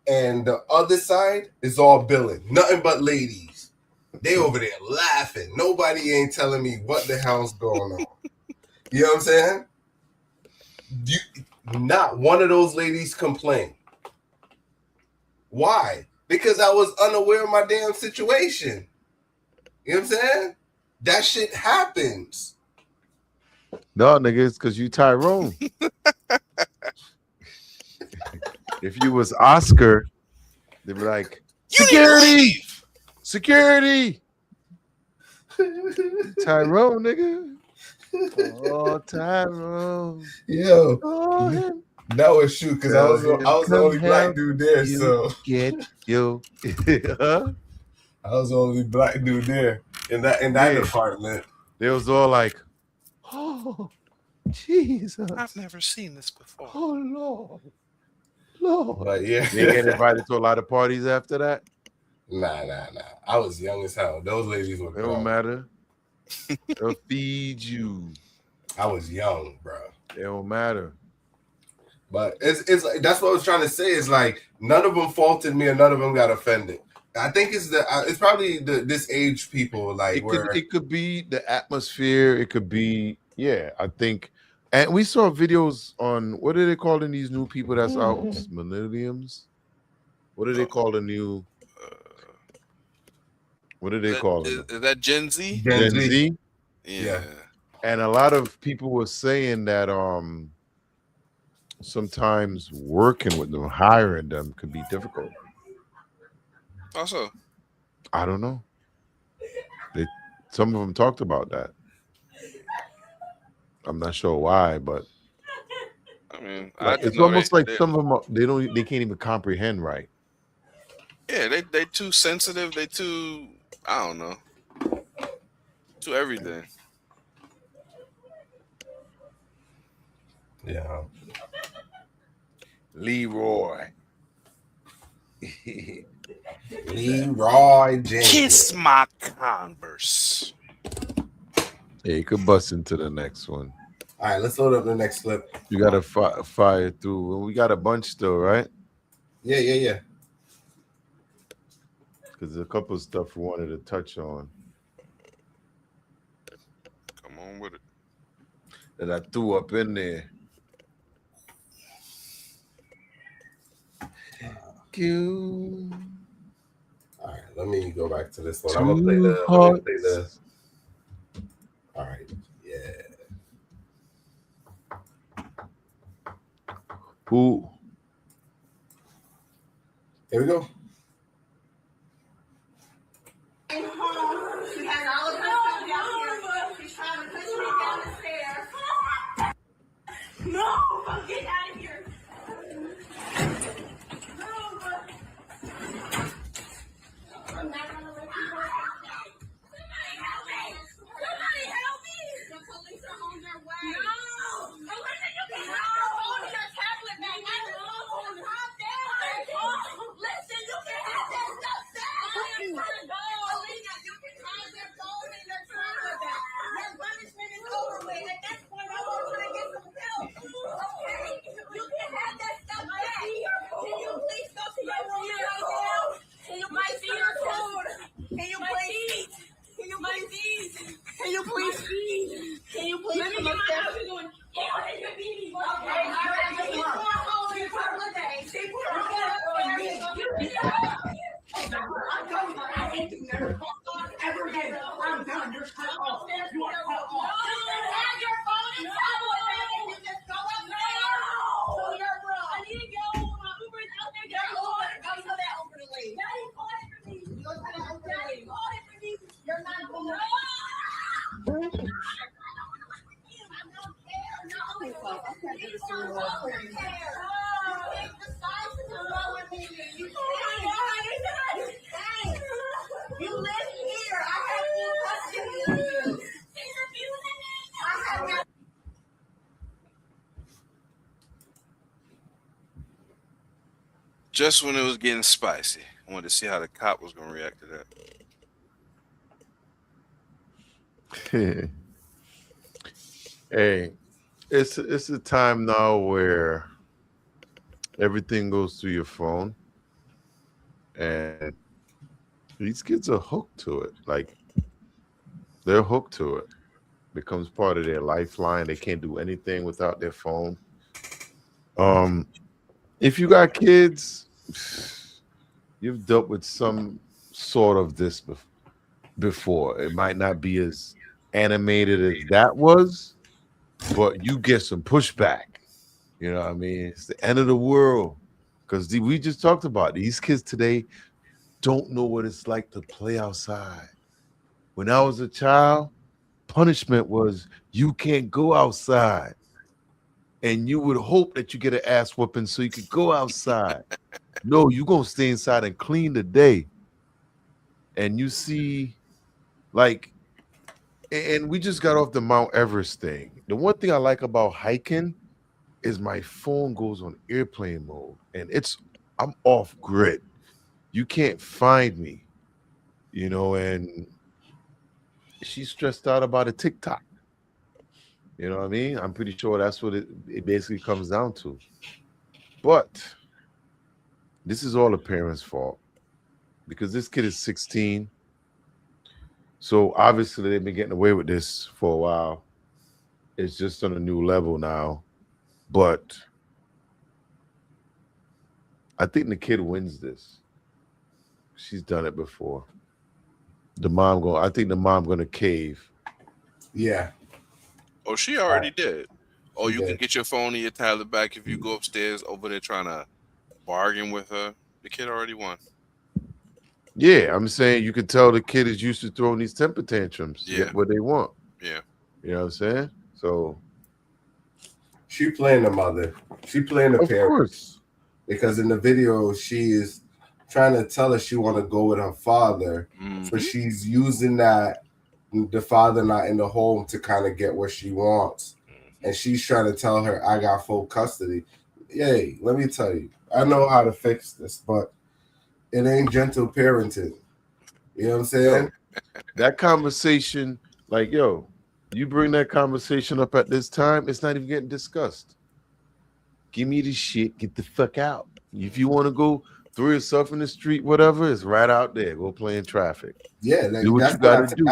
and the other side is all billing. Nothing but ladies. They over there laughing. Nobody ain't telling me what the hell's going on. You know what I'm saying? Not one of those ladies complained. Why? Because I was unaware of my damn situation. You know what I'm saying? That shit happens. No, nigga, it's because you Tyrone. If you was Oscar, they'd be like, security! Security! Tyrone, nigga. Oh, Tyrone. Yo. Oh, that was shoot because I was the only black dude there. So get you. I was the only black dude there in that department. They was all like, oh, Jesus. I've never seen this before. Oh, Lord. Lord. But yeah. They get invited to a lot of parties after that? Nah. I was young as hell. Those ladies were It don't matter. They'll feed you. I was young, bro. It don't matter. But it's like, that's what I was trying to say. Is like none of them faulted me and none of them got offended. I think it's probably this age people like it could be the atmosphere. It could be I think, and we saw videos on what are they calling these new people that's out? Millenniums. What do they call the new? What do they call it? Is that Gen Z? Gen Z. Yeah. And a lot of people were saying that sometimes working with them, hiring them could be difficult. Also, I don't know. Some of them talked about that. I'm not sure why, but I mean, it's almost like some of them they can't even comprehend right. Yeah, they too sensitive. They too, I don't know, to everything. Yeah. Leroy. Leroy Jenkins. Kiss my Converse. Yeah, you could bust into the next one. All right, let's load up the next clip. You got to fire through. We got a bunch still, right? Yeah. Because there's a couple of stuff we wanted to touch on. Come on with it. That I threw up in there. All right, let me go back to this one. I'm gonna play the. All right, yeah. Who? Here we go. She has No, get out of here. I'm not gonna let you go. Somebody help me! Somebody help me! The police are on their way. No! Alyssa, you can have your phone and your tablet back. I know. Calm down. Listen, you can have that stuff back. I am trying to go. Alina, you can have your phone and your tablet back. Your punishment is over with. At this point, I want you to get some help. Okay? You can have that stuff back. Can you please go to your room right now? Can you please see your food? Can you please? Can you please? Can you please? Can you please? Let me get my house going. Okay, all right. Just keep going home and talk with that. Keep going I'm done. I hate you never ever again. I'm done. You're cut off. You are cut off. Have your phone and tablet. You just go up now. To your room. I need to go. My Uber is out there. Go to that Uber lane. Daddy, call it for me. Go to that Uber lane. Call it for me. You're not going to. You live here. I have full custody of you. I have Just when it was getting spicy, I wanted to see how the cop was going to react to that. Hey, it's a time now where everything goes through your phone, and these kids are hooked to it. Like, they're hooked to it. Becomes part of their lifeline. They can't do anything without their phone. If you got kids, you've dealt with some sort of this before. It might not be as animated as that was, but you get some pushback. You know what I mean? It's the end of the world. Because we just talked about these kids today don't know what it's like to play outside. When I was a child, punishment was you can't go outside. And you would hope that you get an ass whooping so you could go outside. No, you're going to stay inside and clean the day. And you see, like, and we just got off the Mount Everest thing. The one thing I like about hiking is my phone goes on airplane mode. And I'm off grid. You can't find me, you know, and she's stressed out about a TikTok. You know what I mean? I'm pretty sure that's what it basically comes down to. But this is all the parents' fault because this kid is 16. So obviously they've been getting away with this for a while. It's just on a new level now. But I think the kid wins this. She's done it before. I think the mom gonna cave. Yeah. Oh, she already did. Oh, you can get your phone and your tablet back if you go upstairs over there trying to bargain with her. The kid already won. Yeah, I'm saying you can tell the kid is used to throwing these temper tantrums. Yeah. Get what they want. Yeah. You know what I'm saying? So she playing the mother. She playing the parent. Course. Because in the video, she is trying to tell her she want to go with her father. But she's using that, the father not in the home, to kind of get what she wants. And she's trying to tell her, I got full custody. Yay, let me tell you, I know how to fix this, but it ain't gentle parenting. You know what I'm saying? That conversation, like, yo, you bring that conversation up at this time, it's not even getting discussed. Give me the shit, get the fuck out. If you want to go throw yourself in the street, whatever, it's right out there. Go play in traffic. Yeah, do what you gotta do.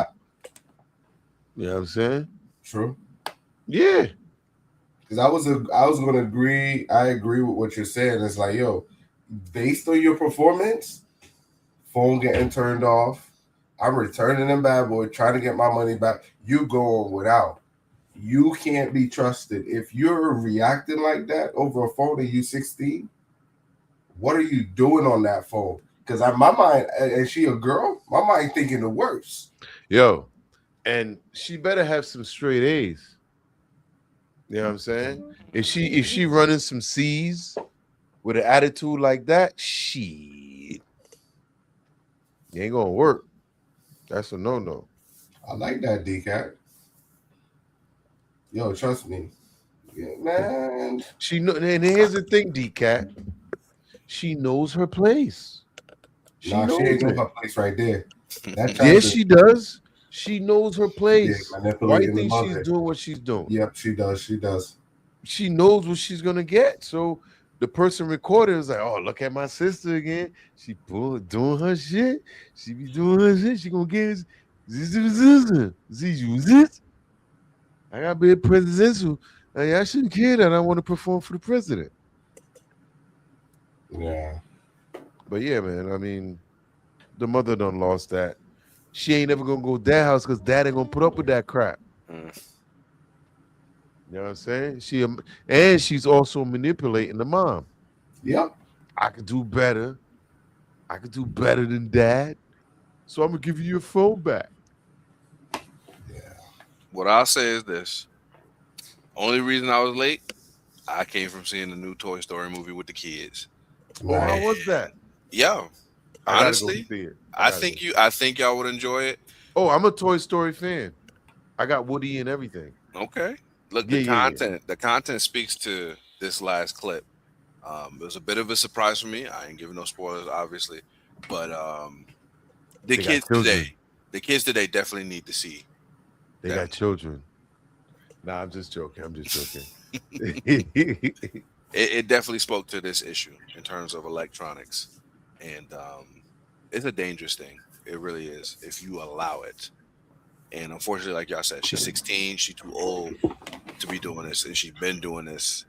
You know what I'm saying? True. Yeah. Because I was gonna agree. I agree with what you're saying. It's like, yo, based on your performance, phone getting turned off, I'm returning them bad boy, trying to get my money back. You going without. You can't be trusted. If you're reacting like that over a phone and you 16, what are you doing on that phone? Because my mind, and she a girl, my mind thinking the worst. Yo, and she better have some straight A's. You know what I'm saying? If she running some C's with an attitude like that, shit, it ain't gonna work. That's a no. I like that, D-Cat. Yo, trust me. Yeah, man. She know, and here's the thing, D-Cat. She knows her place. She ain't know her place right there. Yes, she does. She knows her place. Yeah, Why manipulating do you the think she's mother. doing what she's doing? Yep, she does. She does. She knows what she's gonna get. So the person recording is like, "Oh, look at my sister again. She doing her shit. She be doing her shit. She gonna get this. I gotta be a presidential. I shouldn't care that I want to perform for the president." Yeah. But yeah, man. I mean, the mother done lost that. She ain't never gonna go to that house because dad ain't gonna put up with that crap. You know what I'm saying? She's also manipulating the mom. Yep. I could do better. I could do better than dad. So I'm gonna give you your phone back. What I'll say is this: only reason I was late, I came from seeing the new Toy Story movie with the kids. Oh, how was that? Yo, I gotta go honestly, see it. I think y'all would enjoy it. Oh, I'm a Toy Story fan. I got Woody and everything. Okay. Look, Yeah. the content speaks to this last clip. It was a bit of a surprise for me. I ain't giving no spoilers, obviously, but the kids today definitely need to see. They got children. Nah, I'm just joking. It definitely spoke to this issue in terms of electronics, and it's a dangerous thing. It really is if you allow it. And unfortunately, like y'all said, she's 16. She's too old to be doing this, and she's been doing this.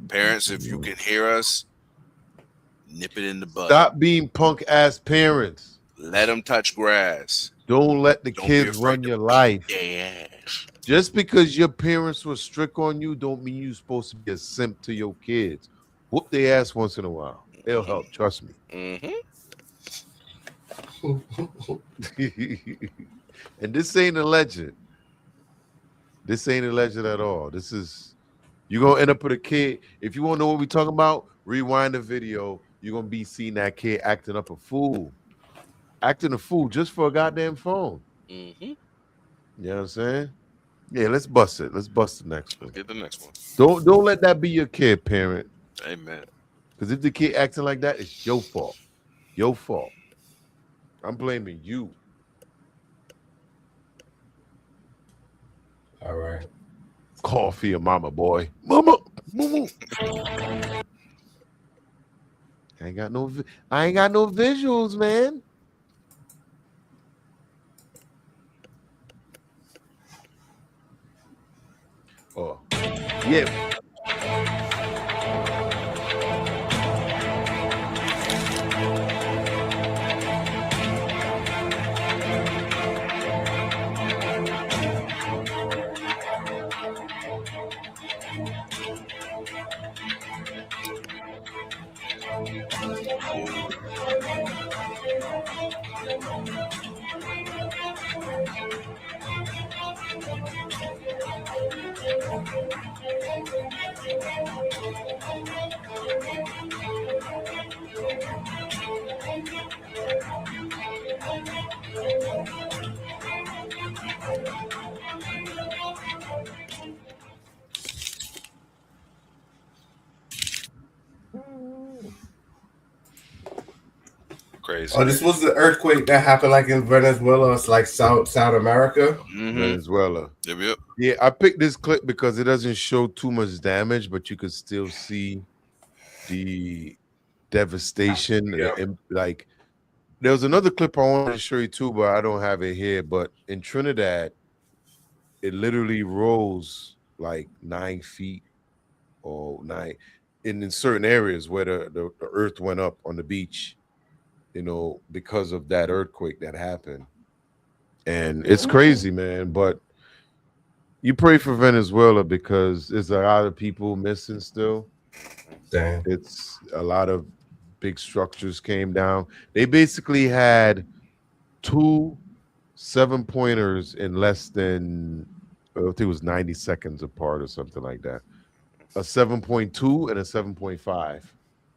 Parents, if you can hear us, nip it in the bud. Stop being punk ass parents. Let them touch grass. Don't let the Don't be kids afraid run to your beat life. their ass. Just because your parents were strict on you, don't mean you're supposed to be a simp to your kids. Whoop their ass once in a while. It'll help. Trust me. And this ain't a legend. This ain't a legend at all. This is, you're gonna end up with a kid. If you want to know what we're talking about, rewind the video. You're gonna be seeing that kid acting up a fool. Acting a fool just for a goddamn phone. You know what I'm saying? Yeah, let's bust it. Let's bust the next one. Let's get the next one. Don't let that be your kid, parent. Amen. Because if the kid acting like that, it's your fault. Your fault. I'm blaming you. All right. Call for your mama, boy. Mama. I ain't got no visuals, man. Oh, yeah. Crazy. Oh, this was the earthquake that happened like in Venezuela. It's like South America. Venezuela. Yep. Yeah, I picked this clip because it doesn't show too much damage, but you could still see the devastation. And, like, there was another clip I wanted to show you too, but I don't have it here. But in Trinidad, it literally rose like 9 feet or 9 in certain areas where the earth went up on the beach, you know, because of that earthquake that happened. And it's crazy, man. But you pray for Venezuela because there's a lot of people missing still. Damn. It's a lot of big structures came down. They basically had 2 7-pointers in less than think it was 90 seconds apart or something like that. A 7.2 and a 7.5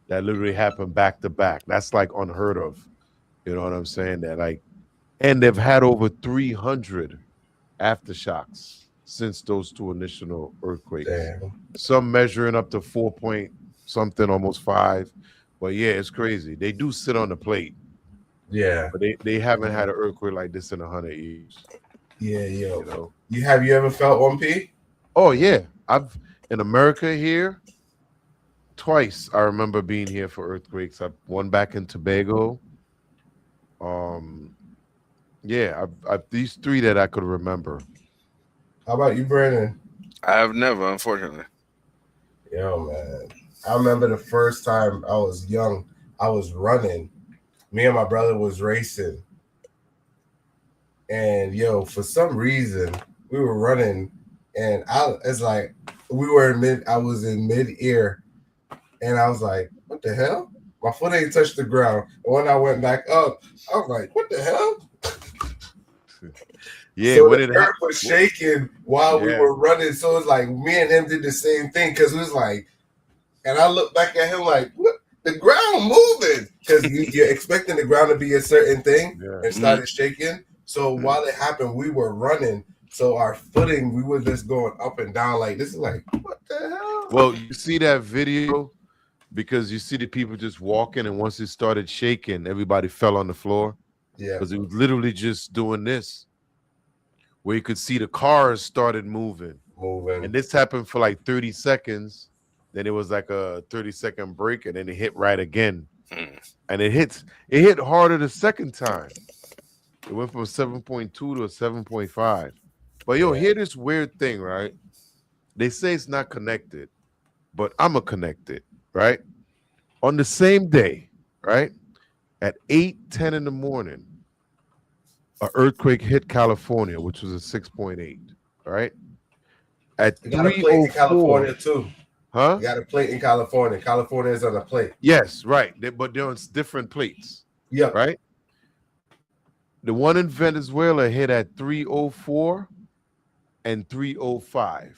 that literally happened back to back. That's like unheard of. You know what I'm saying? That like, and they've had over 300 aftershocks since those two initial earthquakes. Damn. Some measuring up to 4 point something, almost 5. But yeah, it's crazy. They do sit on the plate. Yeah. But they haven't had an earthquake like this in 100 years. Yeah, yo. You know? Have you ever felt 1P? Oh yeah. I've in America here twice. I remember being here for earthquakes. One back in Tobago. Yeah, I've these 3 that I could remember. How about you, Brandon? I have never, unfortunately. Yo, man. I remember the first time I was young, I was running. Me and my brother was racing. And yo, for some reason, we were running, and it's like I was in mid-ear, and I was like, what the hell? My foot ain't touched the ground. And when I went back up, I was like, what the hell? Yeah, so when the earth was shaking while we were running. So it's like me and him did the same thing, because it was like, and I looked back at him like, what? The ground moving, because you're expecting the ground to be a certain thing, and started shaking. So while it happened, we were running. So our footing, we were just going up and down like this. Is like, what the hell? Well, you see that video because you see the people just walking, and once it started shaking, everybody fell on the floor. Yeah, because it was literally just doing this, where you could see the cars started moving, and this happened for like 30 seconds. Then it was like a 30-second break, and then it hit right again, and it hit harder the second time. It went from a 7.2 to a 7.5. But yo, hear this weird thing, right? They say it's not connected, but I'm connected, right? On the same day, right? At 8:10 in the morning, an earthquake hit California, which was a 6.8, right? At You got a plate in California too. Huh? You got a plate in California. California is on a plate. Yes, right. But they're on different plates. Yeah. Right? The one in Venezuela hit at 3:04 and 3:05.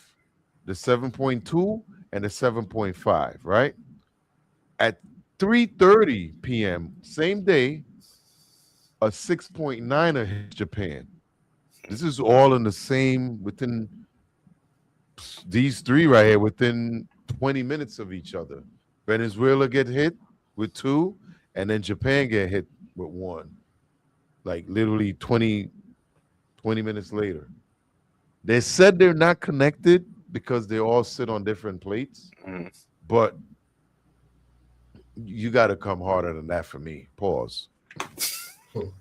The 7.2 and the 7.5, right? At 3:30 p.m., same day, a 6.9 hit Japan. This is all in the same, within these 3 right here, within 20 minutes of each other. Venezuela get hit with 2, and then Japan get hit with 1. Like literally 20 minutes later. They said they're not connected because they all sit on different plates, but you got to come harder than that for me. Pause. You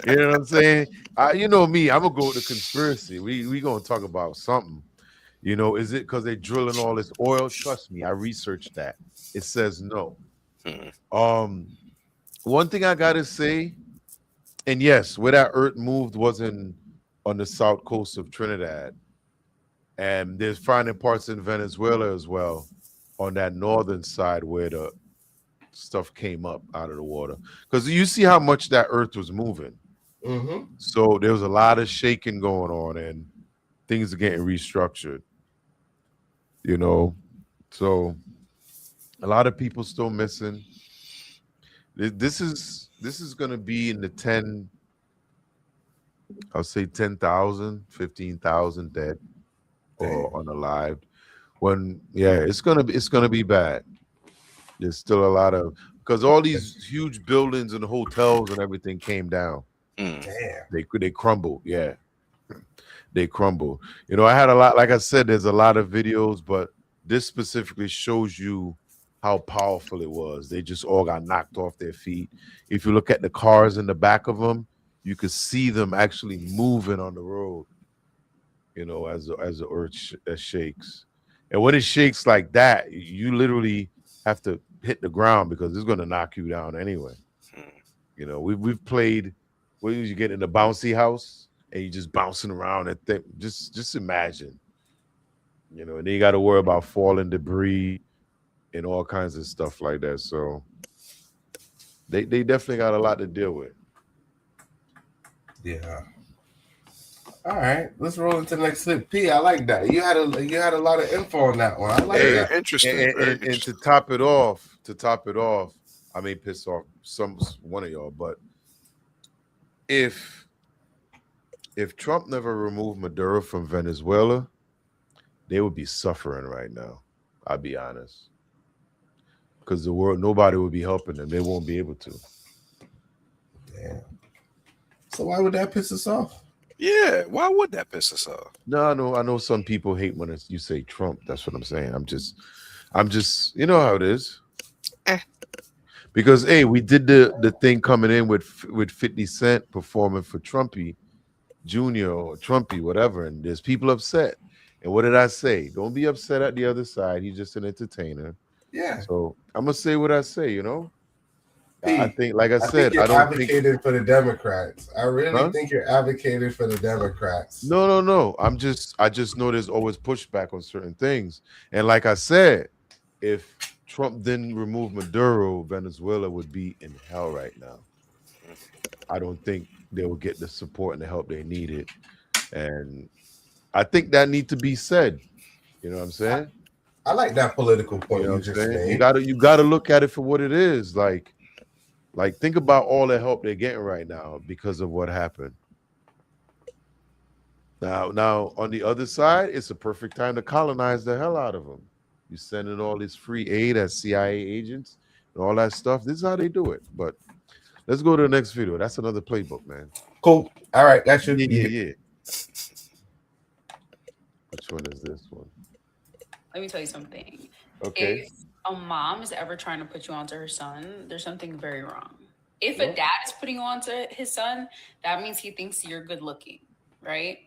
know what I'm saying? You know me, I'm gonna go with the conspiracy. We gonna talk about something. You know, is it because they're drilling all this oil? Trust me, I researched that. It says no. One thing I gotta say, and yes, where that earth moved wasn't on the south coast of Trinidad, and there's finding parts in Venezuela as well on that northern side where the stuff came up out of the water, because you see how much that earth was moving. So there was a lot of shaking going on, and things are getting restructured, you know. So a lot of people still missing. This is going to be in the 10, I'll say 10,000, 15,000 dead or unalived. When it's gonna be bad. There's still a lot of, because all these huge buildings and hotels and everything came down. Damn. They crumbled. Yeah, they crumbled. You know, I had a lot. Like I said, there's a lot of videos, but this specifically shows you how powerful it was. They just all got knocked off their feet. If you look at the cars in the back of them, you could see them actually moving on the road. You know, as the earth shakes, and when it shakes like that, you literally have to hit the ground because it's going to knock you down anyway. You know, we've played where you get in the bouncy house and you just bouncing around and just imagine, you know, and then you got to worry about falling debris and all kinds of stuff like that. So they definitely got a lot to deal with. Yeah. All right, let's roll into the next clip. P, I like that. You had a lot of info on that one. I like that. Interesting. And to top it off, I may piss off one of y'all, but if Trump never removed Maduro from Venezuela, they would be suffering right now. I'll be honest, because nobody would be helping them. They won't be able to. Damn. So why would that piss us off? Yeah, why would that piss us off? No, I know some people hate when you say Trump. That's what I'm saying. I'm just, you know how it is. Because hey, we did the thing coming in with 50 Cent performing for Trumpy Jr. or Trumpy, whatever, and there's people upset. And what did I say? Don't be upset at the other side. He's just an entertainer. Yeah. So I'm gonna say what I say, you know. P, I think, like I said, you're I don't advocating for the Democrats. I really think you're advocating for the Democrats. No. I just know there's always pushback on certain things. And like I said, if Trump didn't remove Maduro, Venezuela would be in hell right now. I don't think they will get the support and the help they needed. And I think that needs to be said. You know what I'm saying? I like that political point you know you just made. You gotta look at it for what it is. Like think about all the help they're getting right now because of what happened. Now on the other side, it's a perfect time to colonize the hell out of them. You sending all this free aid as CIA agents and all that stuff. This is how they do it. But let's go to the next video. That's another playbook, man. Cool. All right, that should yeah. Which one is this one? Let me tell you something. Okay. If a mom is ever trying to put you onto her son, there's something very wrong. If a dad is putting you onto his son, that means he thinks you're good looking, right?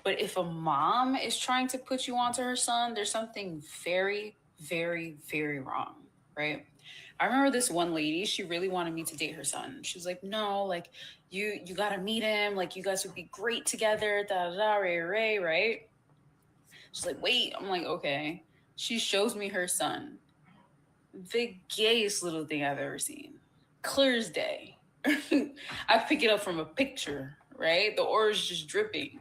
But if a mom is trying to put you onto her son, there's something very, very, very wrong, right? I remember this one lady, she really wanted me to date her son. She was like, no, like you gotta meet him, like you guys would be great together, right? She's like, wait, I'm like, okay. She shows me her son. The gayest little thing I've ever seen. Clear as day. I pick it up from a picture, right? The aura is just dripping.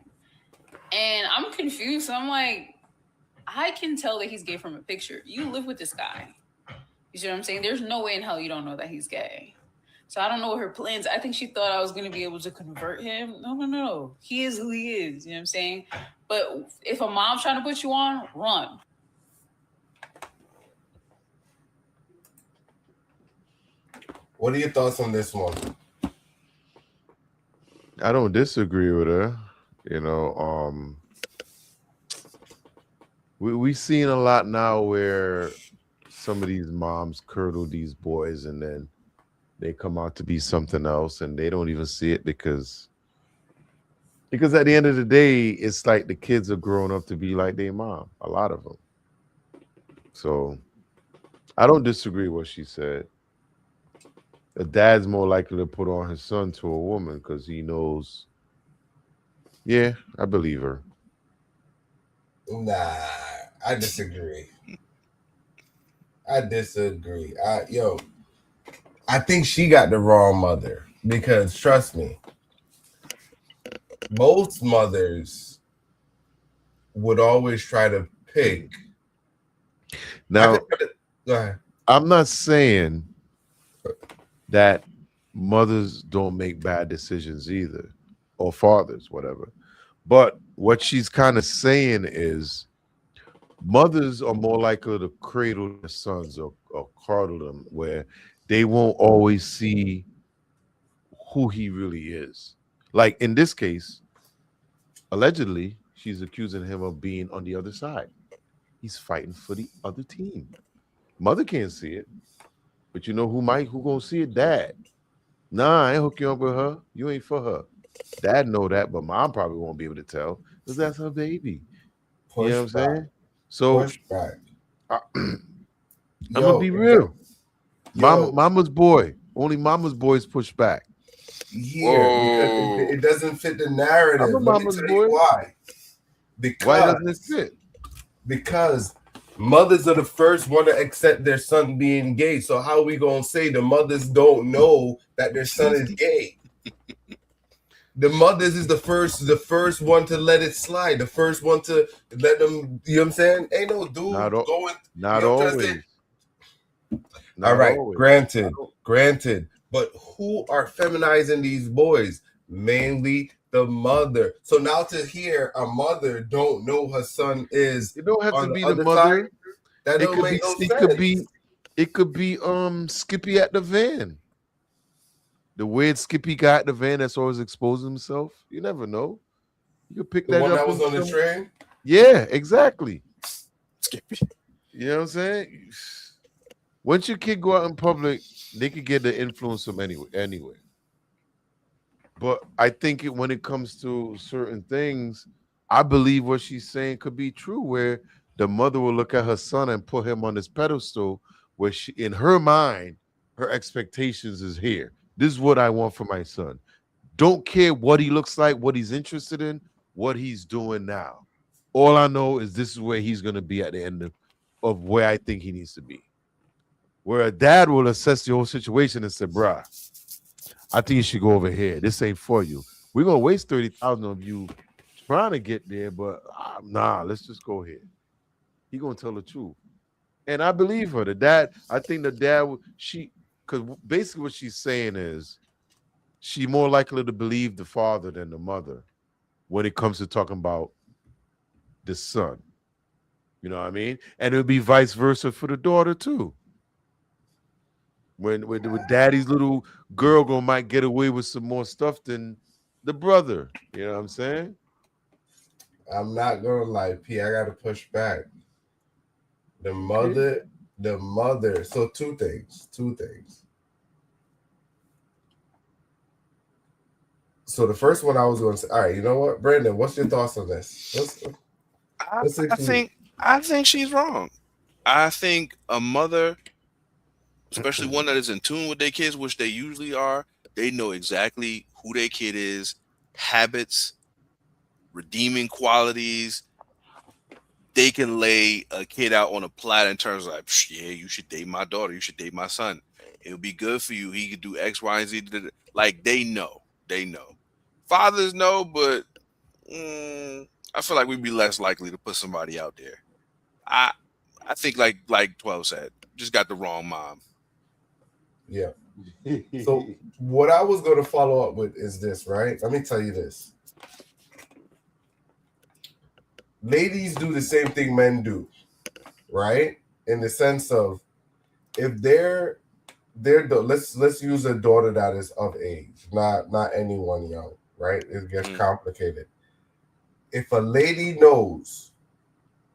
And I'm confused. So I'm like, I can tell that he's gay from a picture. You live with this guy. You see what I'm saying? There's no way in hell you don't know that he's gay. So I don't know what her plans. I think she thought I was going to be able to convert him. No. He is who he is. You know what I'm saying? But if a mom's trying to put you on, run. What are your thoughts on this one? I don't disagree with her. You know, we've seen a lot now where some of these moms curdle these boys and then they come out to be something else and they don't even see it because at the end of the day, it's like the kids are growing up to be like their mom, a lot of them. So I don't disagree with what she said. A dad's more likely to put on his son to a woman because he knows. Yeah, I believe her. Nah, I disagree. I think she got the wrong mother because trust me, most mothers would always try to pick. Now, go ahead. I'm not saying that mothers don't make bad decisions either, or fathers, whatever. But what she's kind of saying is mothers are more likely to cradle their sons or coddle them, where they won't always see who he really is. Like in this case, allegedly, she's accusing him of being on the other side. He's fighting for the other team. Mother can't see it, but you know who gonna see it? Dad. Nah, I ain't hooking up with her. You ain't for her. Dad know that, but mom probably won't be able to tell because that's her baby. You know what I'm saying? So I'm gonna be real. Mama's boy. Only mama's boys push back. Because it doesn't fit the narrative. I'm a mama's boy. Why? Why doesn't it fit? Because mothers are the first one to accept their son being gay. So how are we gonna say the mothers don't know that their son is gay? The mothers is the first one to let it slide. The first one to let them. You know what I'm saying? Ain't no dude Not going. Not you know what I'm trying to always. say? Not All right, always. granted. But who are feminizing these boys? Mainly the mother. So now to hear a mother don't know her son is. It don't have on to be the the other mother. side, that It don't could make be. no It sense. could be. It could be. Skippy at the van. The weird Skippy guy at the van that's always exposing himself. You never know. You could pick The that one up. that was on the some- train. Yeah, exactly. Skippy. You know what I'm saying? Once your kid go out in public, they could get the influence from anywhere. But I think when it comes to certain things, I believe what she's saying could be true, where the mother will look at her son and put him on this pedestal where she, in her mind, her expectations is here. This is what I want for my son. Don't care what he looks like, what he's interested in, what he's doing now. All I know is this is where he's going to be at the end of where I think he needs to be. Where a dad will assess the whole situation and say, bruh, I think you should go over here. This ain't for you. We're going to waste 30,000 of you trying to get there, but nah, let's just go here. He going to tell the truth. And I believe her. The dad, I think the dad, because basically what she's saying is she more likely to believe the father than the mother when it comes to talking about the son. You know what I mean? And it would be vice versa for the daughter too. When daddy's little girl might get away with some more stuff than the brother. You know what I'm saying? I'm not gonna lie, P. I gotta push back. The mother. So two things. So the first one I was going to say, all right, you know what, Brandon, what's your thoughts on this? I think she's wrong. I think a mother, especially one that is in tune with their kids, which they usually are, they know exactly who their kid is, habits, redeeming qualities. They can lay a kid out on a platter in terms of like, yeah, you should date my daughter, you should date my son. It'll be good for you. He could do X, Y, and Z. Like they know. Fathers know, but I feel like we'd be less likely to put somebody out there. I think like 12 said, just got the wrong mom. Yeah. So what I was going to follow up with is this, right? Let me tell you this. Ladies do the same thing men do, right? In the sense of if they're let's use a daughter that is of age, not anyone young, right? It gets complicated. If a lady knows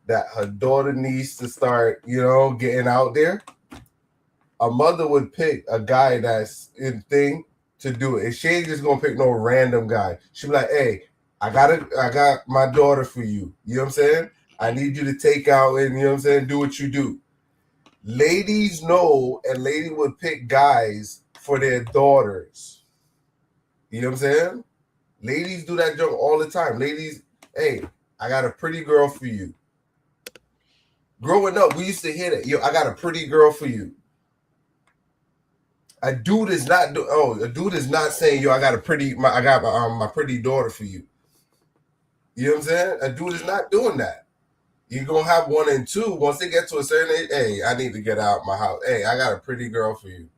that her daughter needs to start, getting out there, a mother would pick a guy that's in thing to do it. And she ain't just gonna pick no random guy. She'll be like, hey, I got my daughter for you. You know what I'm saying? I need you to take out and, do what you do. Ladies know, and lady would pick guys for their daughters. You know what I'm saying? Ladies do that joke all the time. Ladies, hey, I got a pretty girl for you. Growing up, we used to hear that. Yo, I got a pretty girl for you. A dude is not saying, yo, I got my pretty daughter for you. You know what I'm saying? A dude is not doing that. You're gonna have one and two. Once they get to a certain age, hey, I need to get out of my house. Hey, I got a pretty girl for you.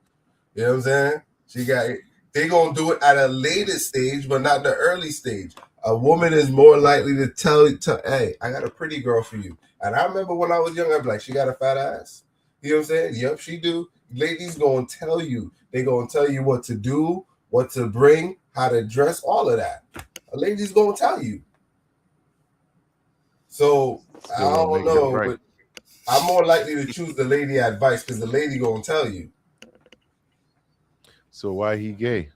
You know what I'm saying? They gonna do it at a later stage, but not the early stage. A woman is more likely to tell, hey, I got a pretty girl for you. And I remember when I was young, I'd be like, she got a fat ass. You know what I'm saying? Yep, she do. Ladies gonna tell you. They gonna tell you what to do, what to bring, how to dress, all of that. A lady's gonna tell you. So I don't know, but I'm more likely to choose the lady advice because the lady gonna tell you. So why he gay?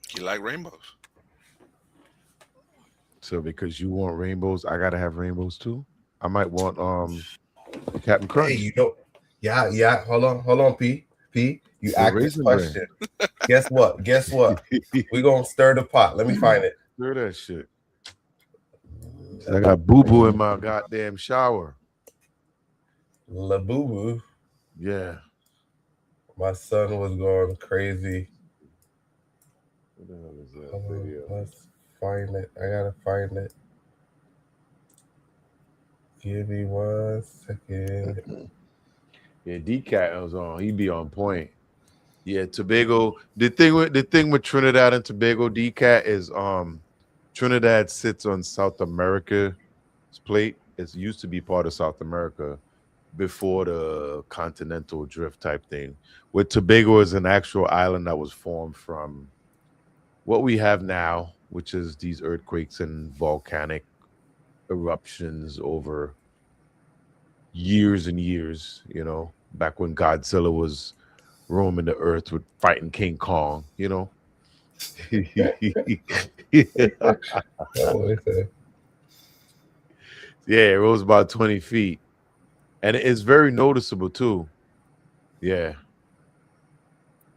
He like rainbows. So because you want rainbows, I gotta have rainbows too. I might want Captain Crunch. Hey, yeah. Hold on, P. You asked this question. Guess what? We're gonna stir the pot. Let me find it. Stir that shit. I got boo-boo in my goddamn shower. La boo-boo. Yeah. My son was going crazy. What the hell is that Hold on, video? let's find it. I gotta find it. Give me 1 second. Yeah, D-Cat was on. He be on point. Yeah, Tobago. The thing with Trinidad and Tobago, D-Cat is Trinidad sits on South America's plate. It used to be part of South America before the continental drift type thing. With Tobago is an actual island that was formed from what we have now, which is these earthquakes and volcanic eruptions over years and years, you know, back when Godzilla was roaming the earth with fighting King Kong, you know. Yeah, it rose about 20 feet. And it's very noticeable too. Yeah.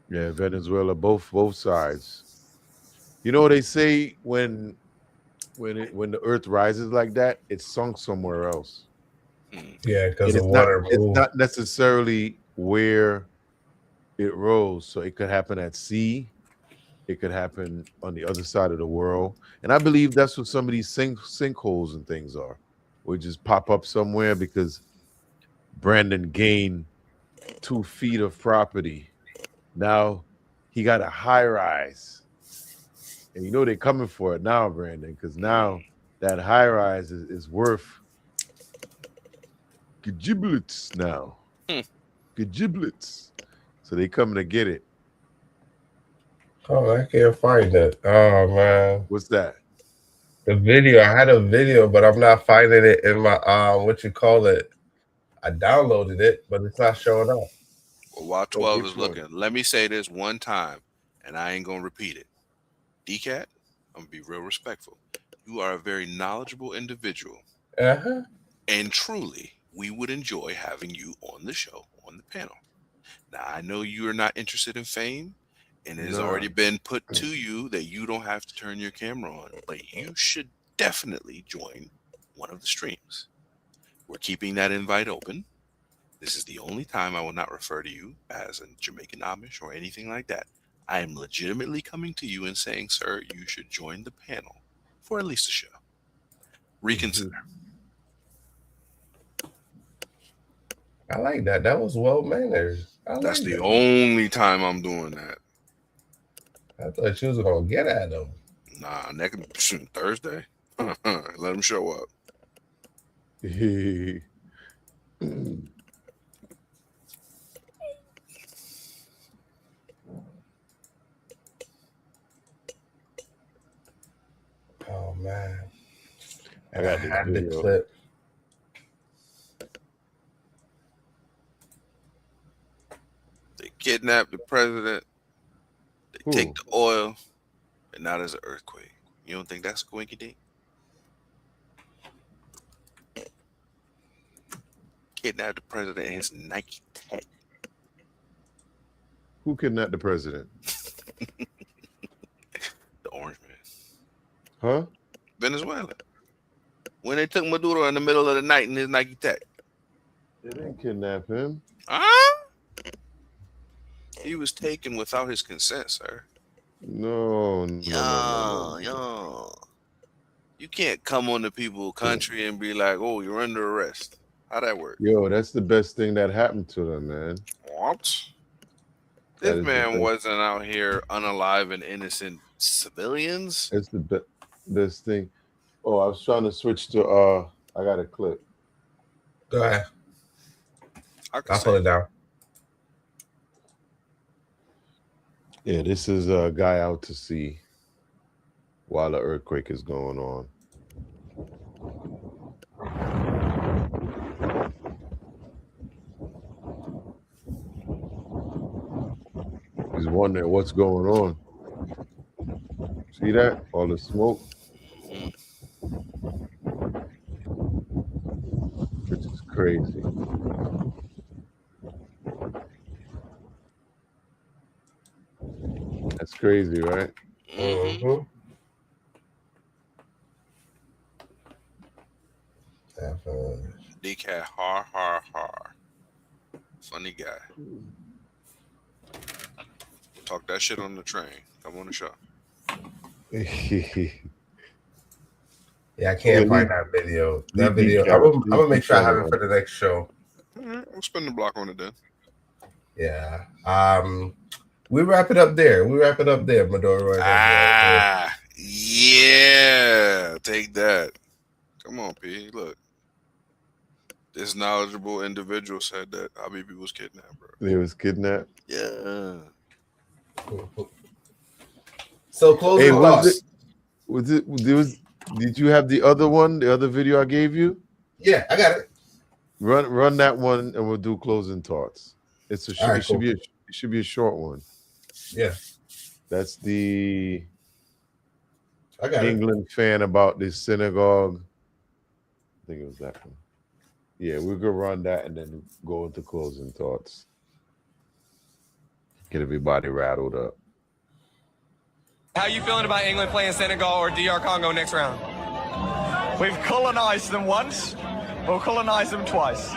Yeah, Venezuela, both sides. You know, they say when the earth rises like that, it's sunk somewhere else. Yeah, because And the water it's moved. not necessarily where it rose. So it could happen at sea. It could happen on the other side of the world. And I believe that's what some of these sinkholes and things are. We just pop up somewhere because Brandon gained 2 feet of property. Now he got a high rise. And you know they're coming for it now, Brandon, because now that high rise is worth giblets now. Giblets. So they coming to get it. Oh, I can't find it. Oh man. What's that? The video. I had a video, but I'm not finding it in my what you call it. I downloaded it, but it's not showing up. Well, while 12 is looking, let me say this one time, and I ain't gonna repeat it. D-Cat, I'm gonna be real respectful. You are a very knowledgeable individual. Uh-huh. And truly, we would enjoy having you on the show, on the panel. Now, I know you are not interested in fame, and it has already been put to you that you don't have to turn your camera on, but you should definitely join one of the streams. We're keeping that invite open. This is the only time I will not refer to you as a Jamaican Amish or anything like that. I am legitimately coming to you and saying, sir, you should join the panel for at least a show. Reconsider. I like that. That was well mannered. That's the only time I'm doing that. I thought you was gonna get at them. Nah, next Thursday. Let them show up. Oh man. I got this had the video. clip. They kidnap the president. They take the oil, and now there's an earthquake. You don't think that's a quinky dink? Kidnap the president and his Nike Tech. Who kidnapped the president? The orange man. Huh? Venezuela. When they took Maduro in the middle of the night in his Nike Tech. They didn't kidnap him. Huh? He was taken without his consent, sir. No. Yo. You can't come on the people's country and be like, oh, you're under arrest. How'd that work? Yo, that's the best thing that happened to them, man. What? That This is the man best. wasn't out here unalive and innocent civilians. It's the best thing. Oh, I was trying to switch to I got a clip. Go ahead. I'll pull it down. Yeah, this is a guy out to sea while the earthquake is going on. He's wondering what's going on. See that? All the smoke. Which is crazy. That's crazy, right? Mm-hmm. D-Cat, har. Funny guy. Talk that shit on the train. Come on the show. Yeah, I can't find that video. That video, I'm gonna make sure I have it for the next show. All right, we'll spin the block on it then. Yeah. We wrap it up there. Medora. Yeah. Take that. Come on, P. Look. This knowledgeable individual said that Habibi was kidnapped, bro. He was kidnapped? Yeah. So closing thoughts. Did you have the other one, the other video I gave you? Yeah, I got it. Run that one and we'll do closing thoughts. It's a All right, it should be a short one. Yeah. That's the I got England fan about the synagogue. I think it was that one. Yeah, we're gonna run that and then go into closing thoughts. Get everybody rattled up. How you feeling about England playing Senegal or DR Congo next round? We've colonized them once, we'll colonize them twice.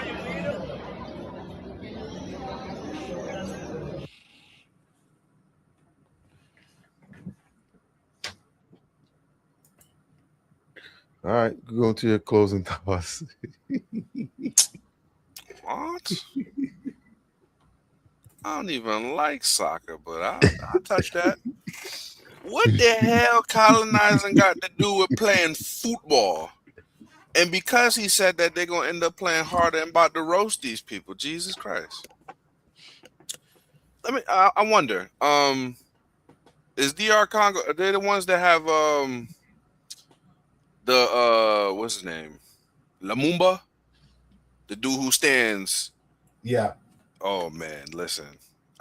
All right, go to your closing thoughts. What? I don't even like soccer, but I'll touch that. What the hell colonizing got to do with playing football? And because he said that they're going to end up playing harder and about to roast these people, Jesus Christ. I wonder, is DR Congo, are they the ones that have what's his name? Lumumba? The dude who stands. Yeah. Oh man, listen.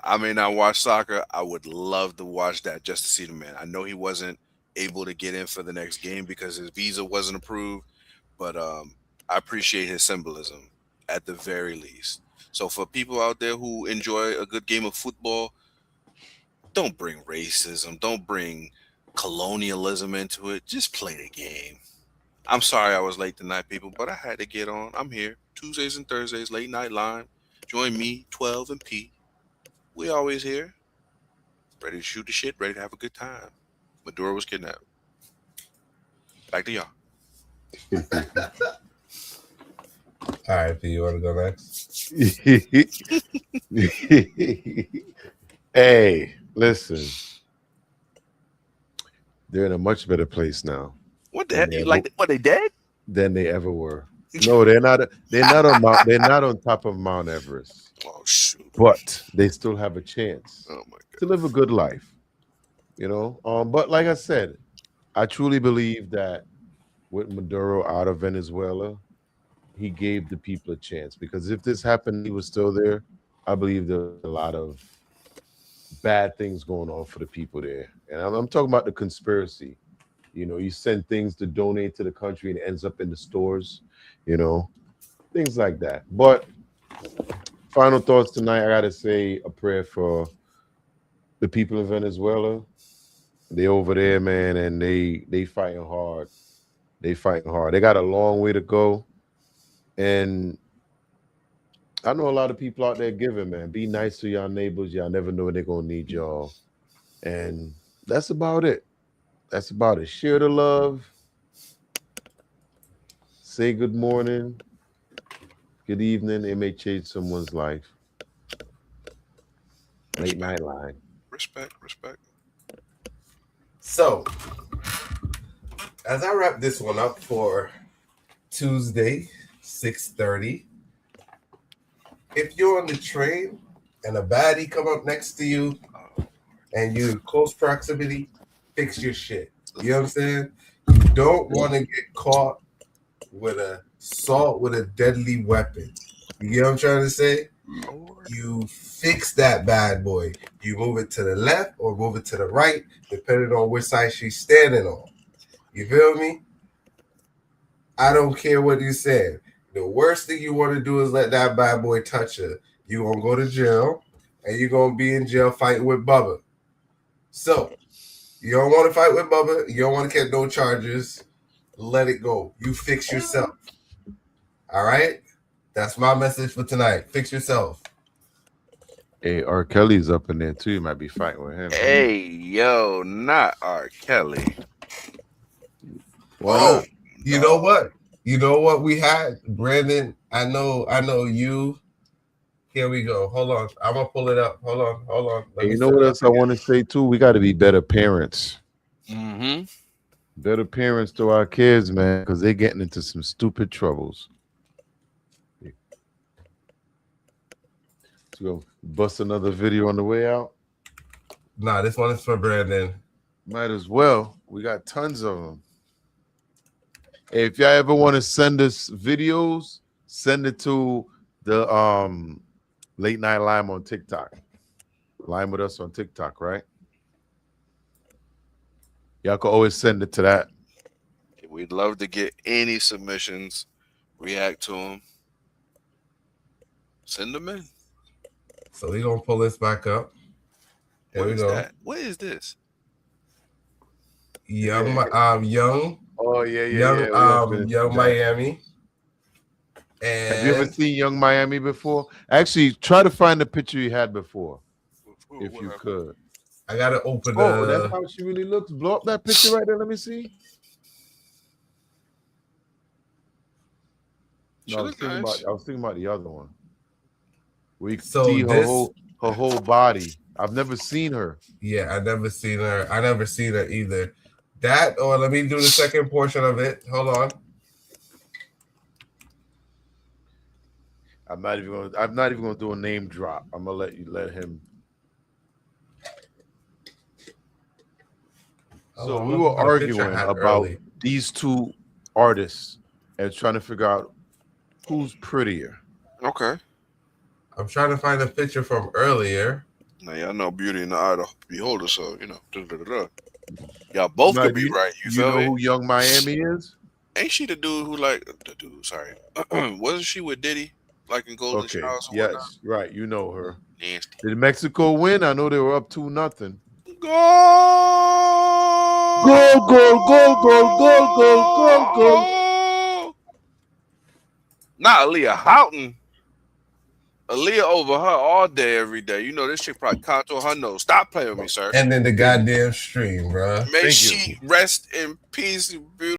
I may not watch soccer. I would love to watch that just to see the man. I know he wasn't able to get in for the next game because his visa wasn't approved, but I appreciate his symbolism at the very least. So for people out there who enjoy a good game of football, don't bring racism, don't bring colonialism into it. Just play the game. I'm sorry I was late tonight, people, but I had to get on. I'm here Tuesdays and Thursdays, late night line. Join me, 12 and P. We always here, ready to shoot the shit, ready to have a good time. Medora was kidnapped. Back to y'all. All right, P, you want to go next? Hey, listen. They're in a much better place now. What the heck? Like, what, they dead? Than they ever were. No, they're not. They're not on Mount. They're not on top of Mount Everest. Oh shoot! But they still have a chance Oh my God. to live a good life. You know. But like I said, I truly believe that with Maduro out of Venezuela, he gave the people a chance. Because if this happened, he was still there. I believe there's a lot of bad things going on for the people there. And I'm talking about the conspiracy. You know, you send things to donate to the country and it ends up in the stores, you know, things like that. But final thoughts tonight, I got to say a prayer for the people of Venezuela. They over there, man, and they fighting hard. They fighting hard. They got a long way to go. And I know a lot of people out there giving, man. Be nice to your neighbors. Y'all never know when they're going to need y'all. And that's about it. That's about it. Share the love. Say good morning. Good evening. It may change someone's life. Late night line. Respect. So, as I wrap this one up for Tuesday, 6:30, if you're on the train and a baddie come up next to you and you're in close proximity, fix your shit. You know what I'm saying? You don't want to get caught with assault with a deadly weapon. You get what I'm trying to say? You fix that bad boy. You move it to the left or move it to the right, depending on which side she's standing on. You feel me? I don't care what you said. The worst thing you want to do is let that bad boy touch her. You're going to go to jail, and you're going to be in jail fighting with Bubba. So, you don't want to fight with Bubba. You don't want to get no charges. Let it go. You fix yourself. All right? That's my message for tonight. Fix yourself. Hey, R. Kelly's up in there too. You might be fighting with him. Hey, yo, not R. Kelly. Oh, you know what? You know what we had, Brandon. I know you. Here we go. Hold on, I'm gonna pull it up. Hold on. Hey, you know what else I want to say too? We got to be better parents. Mm-hmm. Better parents to our kids, man, because they're getting into some stupid troubles. Let's go bust another video on the way out. Nah, this one is for Brandon. Might as well. We got tons of them. Hey, if y'all ever want to send us videos, send it to the Late Night Lime on TikTok. Lime with us on TikTok, right? Y'all can always send it to that. We'd love to get any submissions, react to them. Send them in. So we're gonna pull this back up. There What we is go. that? What is this? Young. Oh yeah. Young Miami. And have you ever seen Young Miami before? Actually, try to find the picture you had before, if you could. I gotta open. Oh, that's how she really looks. Blow up that picture right there. Let me see. No, I was thinking about the other one. We see her whole body. I've never seen her. Yeah, I never seen her. I never seen her either. That, or let me do the second portion of it. Hold on. I'm not even gonna do a name drop. I'm gonna let him. So we were arguing about these two artists and trying to figure out who's prettier. Okay. I'm trying to find a picture from earlier. Now y'all know beauty in the eye of the beholder, so you know. Y'all both could be right. You feel know me? who Young Miami is? Ain't she the dude who sorry. Wasn't she with Diddy? Like in Golden Showers? Yes, right. You know her. Nasty. Did Mexico win? I know they were up 2-0. Go! Not Aaliyah Houghton. Aaliyah over her all day, every day. You know this chick probably contour her nose. Stop playing with me, sir. And then the goddamn stream, bro. May she rest in peace, beautiful.